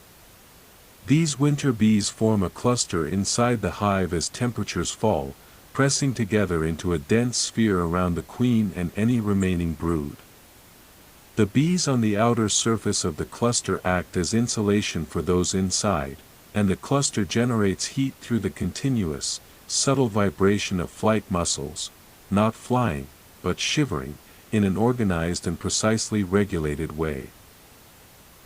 These winter bees form a cluster inside the hive as temperatures fall, pressing together into a dense sphere around the queen and any remaining brood. The bees on the outer surface of the cluster act as insulation for those inside, and the cluster generates heat through the continuous, subtle vibration of flight muscles, not flying, but shivering, in an organized and precisely regulated way.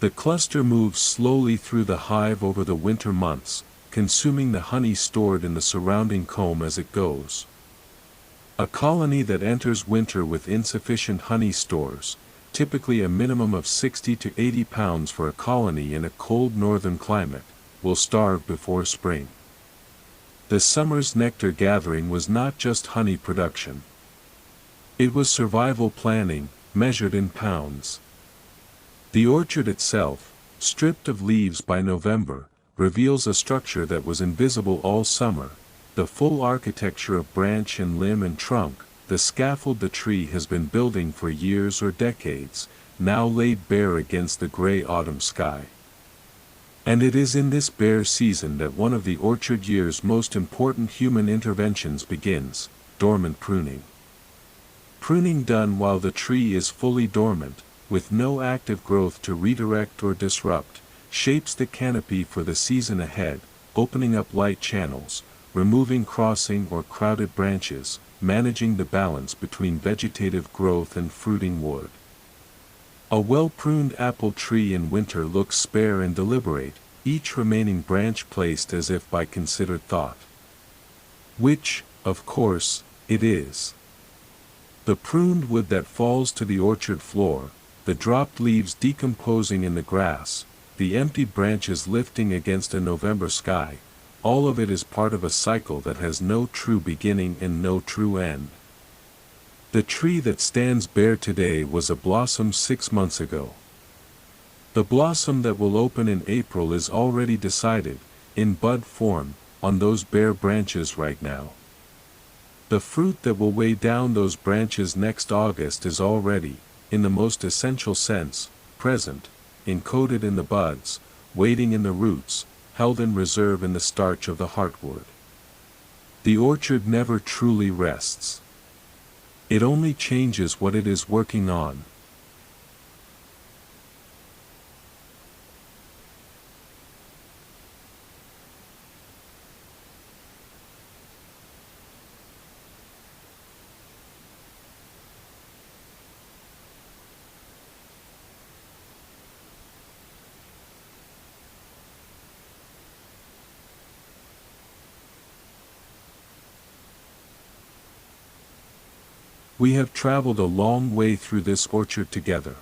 The cluster moves slowly through the hive over the winter months, consuming the honey stored in the surrounding comb as it goes. A colony that enters winter with insufficient honey stores, typically a minimum of 60 to 80 pounds for a colony in a cold northern climate, will starve before spring. The summer's nectar gathering was not just honey production. It was survival planning, measured in pounds. The orchard itself, stripped of leaves by November, reveals a structure that was invisible all summer, the full architecture of branch and limb and trunk, the scaffold the tree has been building for years or decades, now laid bare against the gray autumn sky. And it is in this bare season that one of the orchard year's most important human interventions begins, dormant pruning. Pruning done while the tree is fully dormant, with no active growth to redirect or disrupt, shapes the canopy for the season ahead, opening up light channels, removing crossing or crowded branches, managing the balance between vegetative growth and fruiting wood. A well-pruned apple tree in winter looks spare and deliberate, each remaining branch placed as if by considered thought. Which, of course, it is. The pruned wood that falls to the orchard floor, the dropped leaves decomposing in the grass, the empty branches lifting against a November sky, all of it is part of a cycle that has no true beginning and no true end. The tree that stands bare today was a blossom 6 months ago. The blossom that will open in April is already decided, in bud form, on those bare branches right now. The fruit that will weigh down those branches next August is already, in the most essential sense, present, encoded in the buds, waiting in the roots, held in reserve in the starch of the heartwood. The orchard never truly rests. It only changes what it is working on. We have traveled a long way through this orchard together.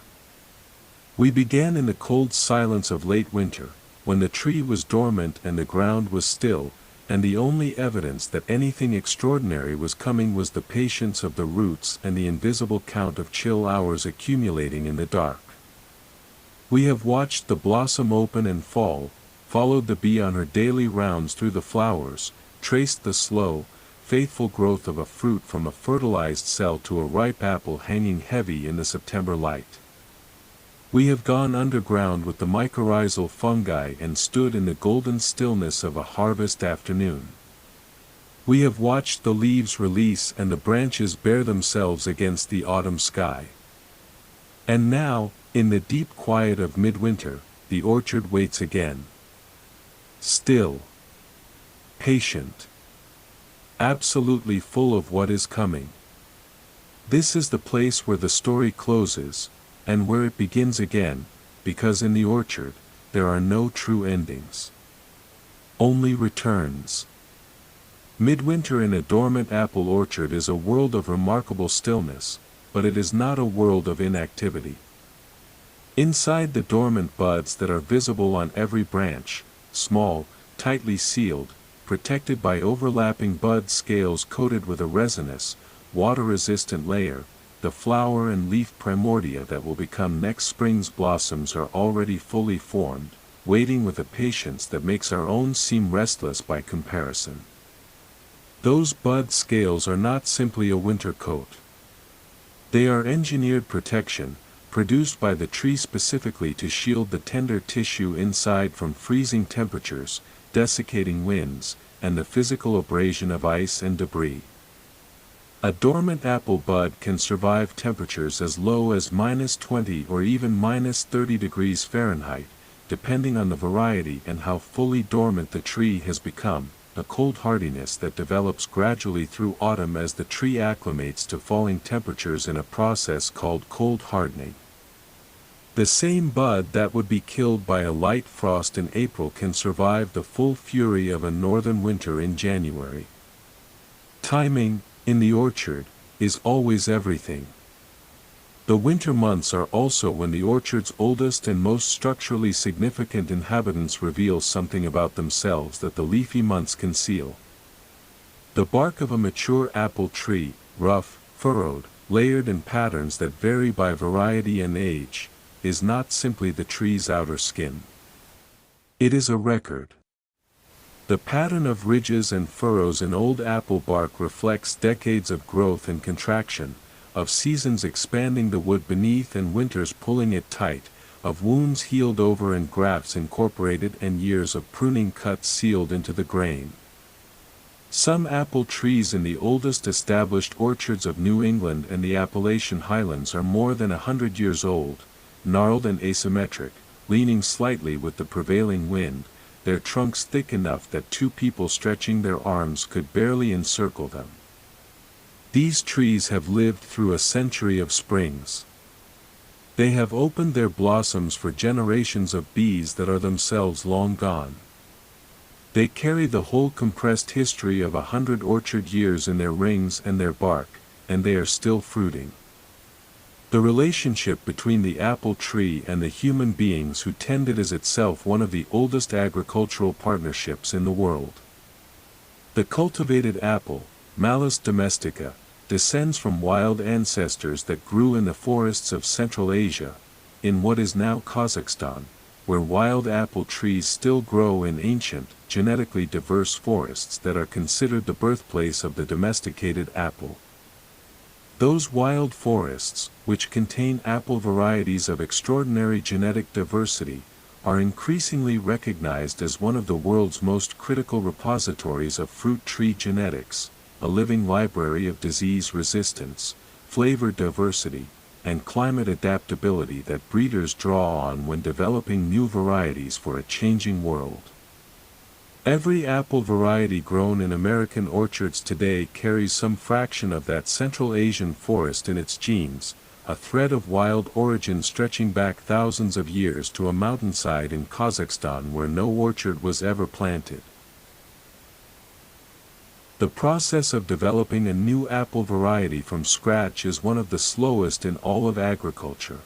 We began in the cold silence of late winter, when the tree was dormant and the ground was still, and the only evidence that anything extraordinary was coming was the patience of the roots and the invisible count of chill hours accumulating in the dark. We have watched the blossom open and fall, followed the bee on her daily rounds through the flowers, traced the slow, faithful growth of a fruit from a fertilized cell to a ripe apple hanging heavy in the September light. We have gone underground with the mycorrhizal fungi and stood in the golden stillness of a harvest afternoon. We have watched the leaves release and the branches bare themselves against the autumn sky. And now, in the deep quiet of midwinter, the orchard waits again. Still. Patient. Absolutely full of what is coming. This is the place where the story closes, and where it begins again, because in the orchard, there are no true endings. Only returns. Midwinter in a dormant apple orchard is a world of remarkable stillness, but it is not a world of inactivity. Inside the dormant buds that are visible on every branch, small, tightly sealed, protected by overlapping bud scales coated with a resinous, water-resistant layer, the flower and leaf primordia that will become next spring's blossoms are already fully formed, waiting with a patience that makes our own seem restless by comparison. Those bud scales are not simply a winter coat. They are engineered protection, produced by the tree specifically to shield the tender tissue inside from freezing temperatures, desiccating winds, and the physical abrasion of ice and debris. A dormant apple bud can survive temperatures as low as -20 or even -30 degrees Fahrenheit, depending on the variety and how fully dormant the tree has become, a cold hardiness that develops gradually through autumn as the tree acclimates to falling temperatures in a process called cold hardening. The same bud that would be killed by a light frost in April can survive the full fury of a northern winter in January. Timing, in the orchard, is always everything. The winter months are also when the orchard's oldest and most structurally significant inhabitants reveal something about themselves that the leafy months conceal. The bark of a mature apple tree, rough, furrowed, layered in patterns that vary by variety and age, is not simply the tree's outer skin. It is a record. The pattern of ridges and furrows in old apple bark reflects decades of growth and contraction, of seasons expanding the wood beneath and winters pulling it tight, of wounds healed over and grafts incorporated and years of pruning cuts sealed into the grain. Some apple trees in the oldest established orchards of New England and the Appalachian Highlands are more than 100 years old, gnarled and asymmetric, leaning slightly with the prevailing wind, their trunks thick enough that two people stretching their arms could barely encircle them. These trees have lived through a century of springs. They have opened their blossoms for generations of bees that are themselves long gone. They carry the whole compressed history of 100 orchard years in their rings and their bark, and they are still fruiting. The relationship between the apple tree and the human beings who tend it is itself one of the oldest agricultural partnerships in the world. The cultivated apple, Malus domestica, descends from wild ancestors that grew in the forests of Central Asia, in what is now Kazakhstan, where wild apple trees still grow in ancient, genetically diverse forests that are considered the birthplace of the domesticated apple. Those wild forests, which contain apple varieties of extraordinary genetic diversity, are increasingly recognized as one of the world's most critical repositories of fruit tree genetics, a living library of disease resistance, flavor diversity, and climate adaptability that breeders draw on when developing new varieties for a changing world. Every apple variety grown in American orchards today carries some fraction of that Central Asian forest in its genes, a thread of wild origin stretching back thousands of years to a mountainside in Kazakhstan where no orchard was ever planted. The process of developing a new apple variety from scratch is one of the slowest in all of agriculture.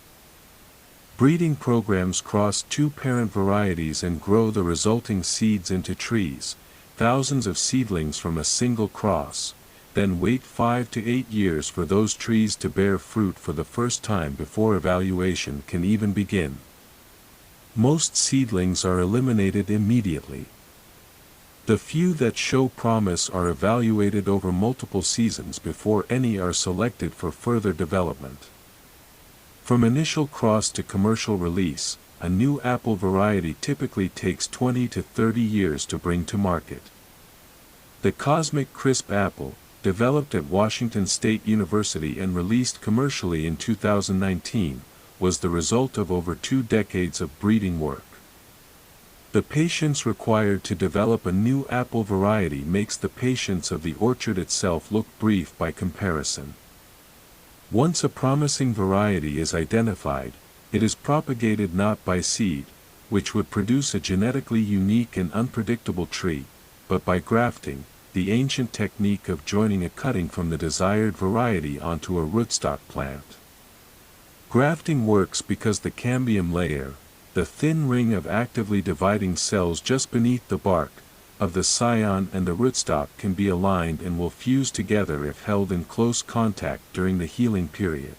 Breeding programs cross two parent varieties and grow the resulting seeds into trees, thousands of seedlings from a single cross, then wait 5 to 8 years for those trees to bear fruit for the first time before evaluation can even begin. Most seedlings are eliminated immediately. The few that show promise are evaluated over multiple seasons before any are selected for further development. From initial cross to commercial release, a new apple variety typically takes 20 to 30 years to bring to market. The Cosmic Crisp apple, developed at Washington State University and released commercially in 2019, was the result of over 2 decades of breeding work. The patience required to develop a new apple variety makes the patience of the orchard itself look brief by comparison. Once a promising variety is identified, it is propagated not by seed, which would produce a genetically unique and unpredictable tree, but by grafting, the ancient technique of joining a cutting from the desired variety onto a rootstock plant. Grafting works because the cambium layer, the thin ring of actively dividing cells just beneath the bark, of the scion and the rootstock can be aligned and will fuse together if held in close contact during the healing period.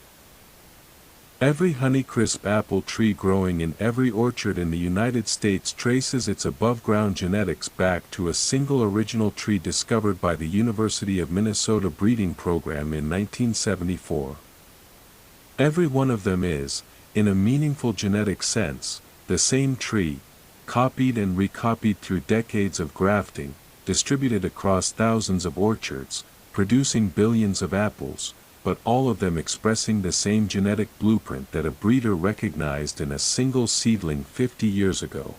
Every Honeycrisp apple tree growing in every orchard in the United States traces its above-ground genetics back to a single original tree discovered by the University of Minnesota breeding program in 1974. Every one of them is, in a meaningful genetic sense, the same tree, copied and recopied through decades of grafting, distributed across thousands of orchards, producing billions of apples, but all of them expressing the same genetic blueprint that a breeder recognized in a single seedling 50 years ago.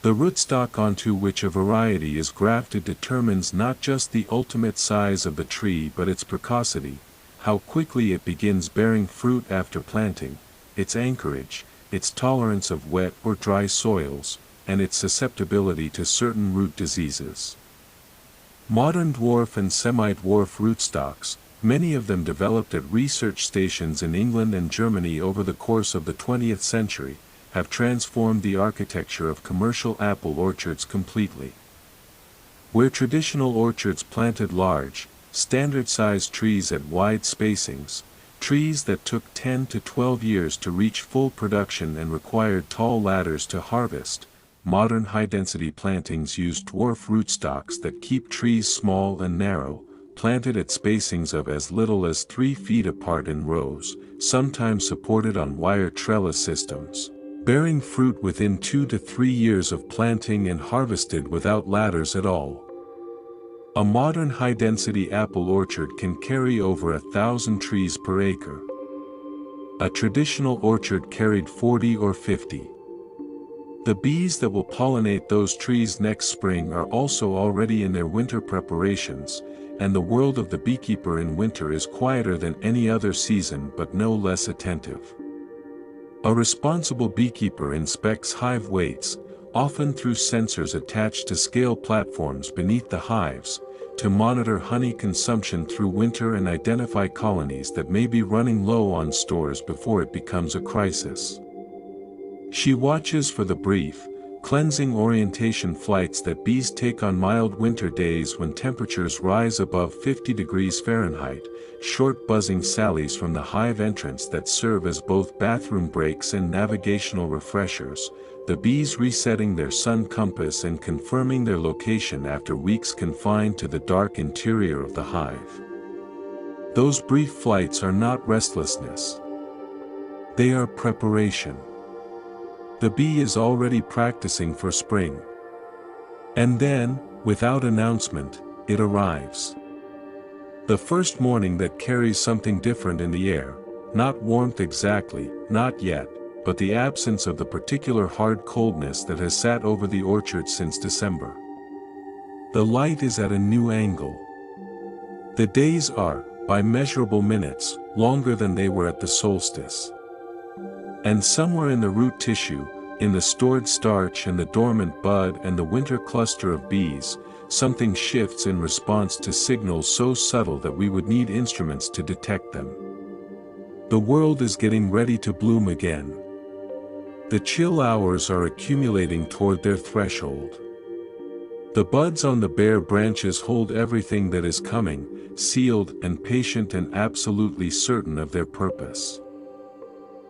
The rootstock onto which a variety is grafted determines not just the ultimate size of the tree but its precocity, how quickly it begins bearing fruit after planting, its anchorage, its tolerance of wet or dry soils, and its susceptibility to certain root diseases. Modern dwarf and semi-dwarf rootstocks, many of them developed at research stations in England and Germany over the course of the 20th century, have transformed the architecture of commercial apple orchards completely. Where traditional orchards planted large, standard-sized trees at wide spacings, trees that took 10 to 12 years to reach full production and required tall ladders to harvest, modern high-density plantings use dwarf rootstocks that keep trees small and narrow, planted at spacings of as little as 3 feet apart in rows, sometimes supported on wire trellis systems, bearing fruit within 2 to 3 years of planting and harvested without ladders at all. A modern high-density apple orchard can carry over 1,000 trees per acre. A traditional orchard carried 40 or 50. The bees that will pollinate those trees next spring are also already in their winter preparations, and the world of the beekeeper in winter is quieter than any other season but no less attentive. A responsible beekeeper inspects hive weights, often through sensors attached to scale platforms beneath the hives, to monitor honey consumption through winter and identify colonies that may be running low on stores before it becomes a crisis. She watches for the brief, cleansing orientation flights that bees take on mild winter days when temperatures rise above 50 degrees Fahrenheit, short buzzing sallies from the hive entrance that serve as both bathroom breaks and navigational refreshers, the bees resetting their sun compass and confirming their location after weeks confined to the dark interior of the hive. Those brief flights are not restlessness. They are preparation. The bee is already practicing for spring. And then, without announcement, it arrives. The first morning that carries something different in the air, not warmth exactly, not yet, but the absence of the particular hard coldness that has sat over the orchard since December. The light is at a new angle. The days are, by measurable minutes, longer than they were at the solstice. And somewhere in the root tissue, in the stored starch and the dormant bud and the winter cluster of bees, something shifts in response to signals so subtle that we would need instruments to detect them. The world is getting ready to bloom again. The chill hours are accumulating toward their threshold. The buds on the bare branches hold everything that is coming, sealed and patient and absolutely certain of their purpose.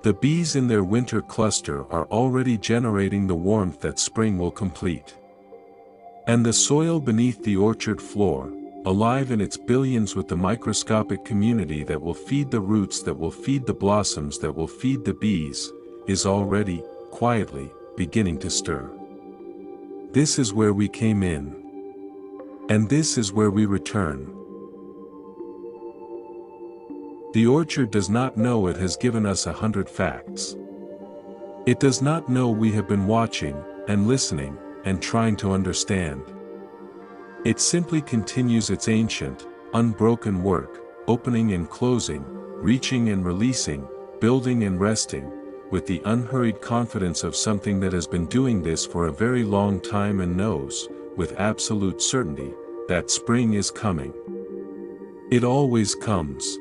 The bees in their winter cluster are already generating the warmth that spring will complete. And the soil beneath the orchard floor, alive in its billions with the microscopic community that will feed the roots that will feed the blossoms that will feed the bees, is already, quietly, beginning to stir. This is where we came in. And this is where we return. The orchard does not know it has given us 100 facts. It does not know we have been watching, and listening, and trying to understand. It simply continues its ancient, unbroken work, opening and closing, reaching and releasing, building and resting, with the unhurried confidence of something that has been doing this for a very long time and knows, with absolute certainty, that spring is coming. It always comes.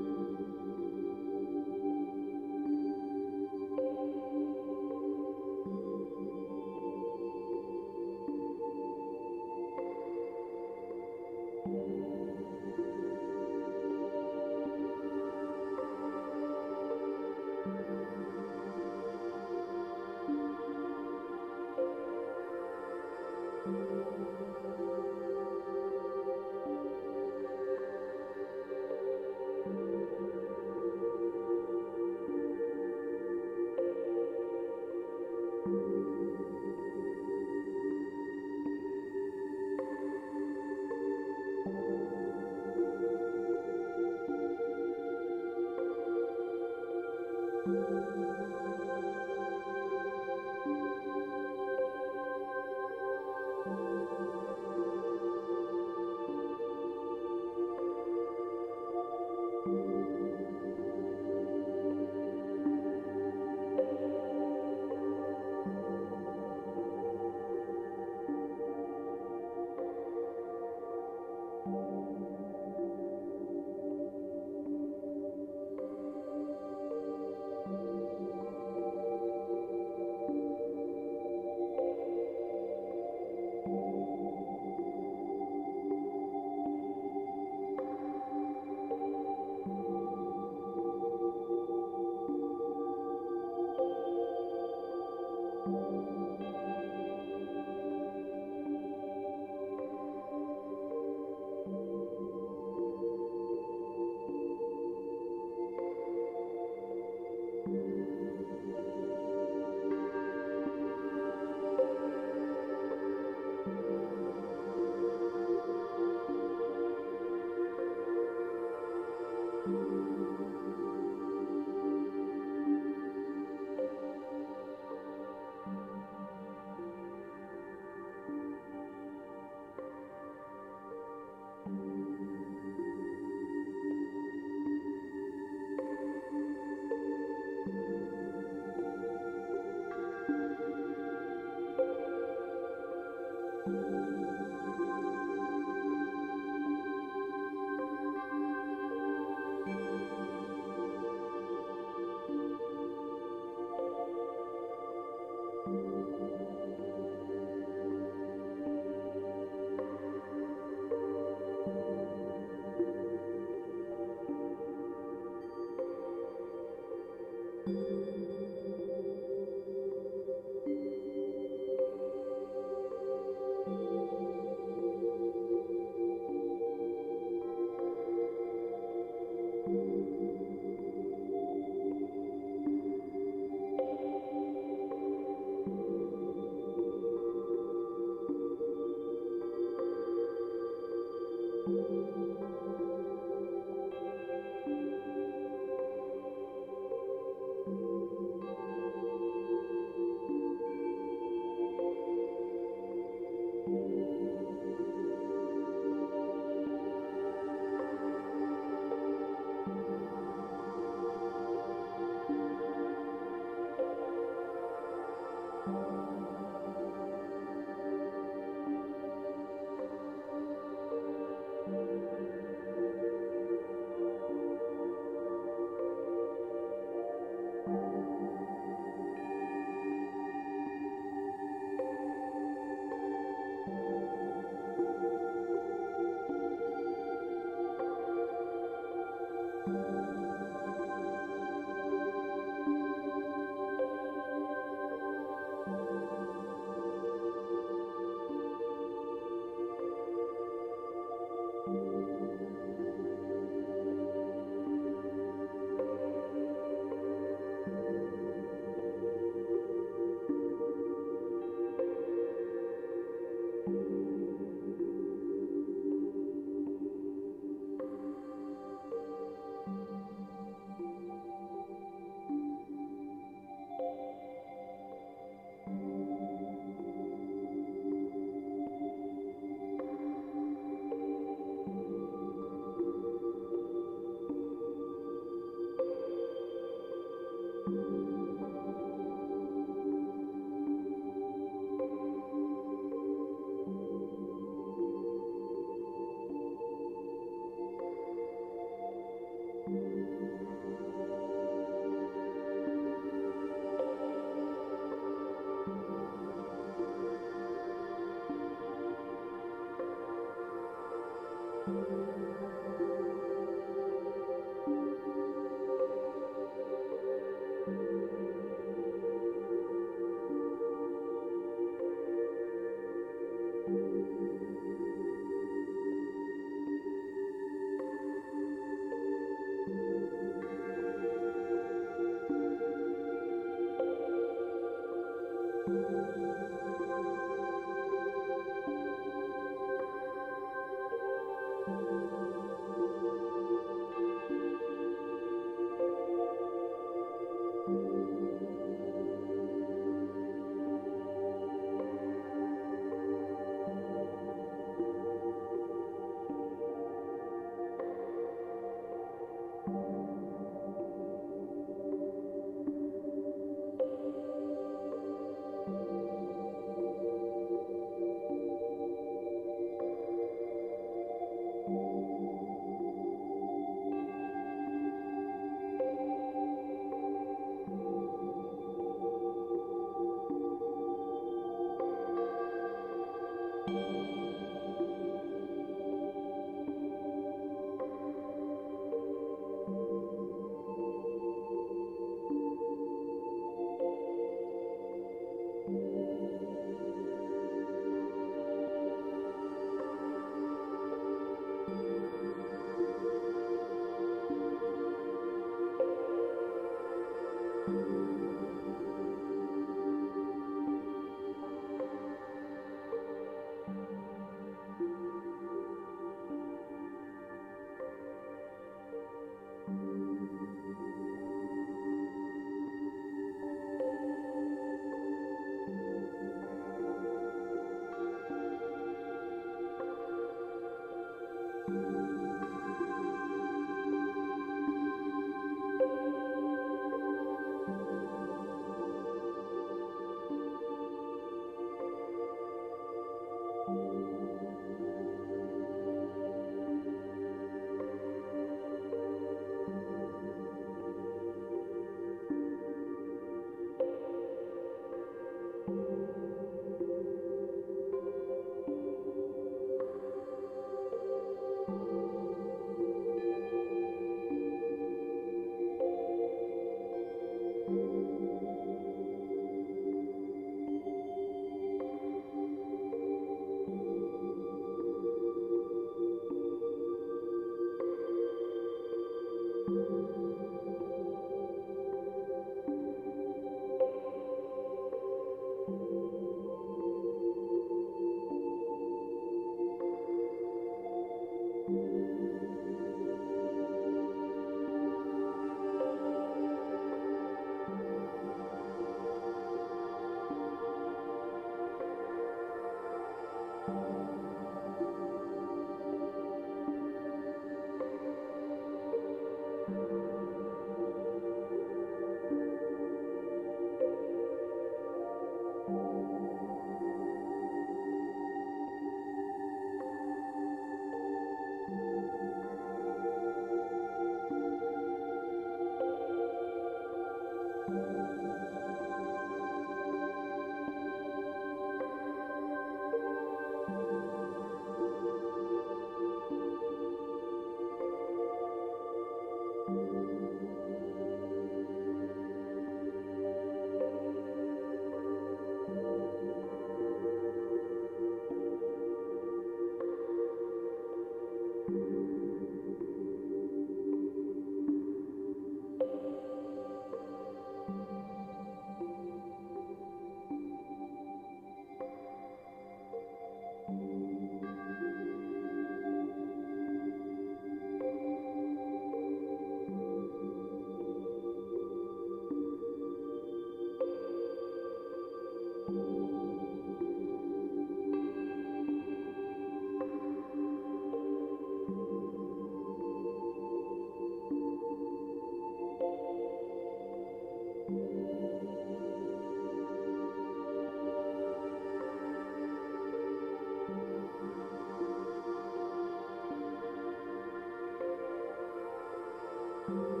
you.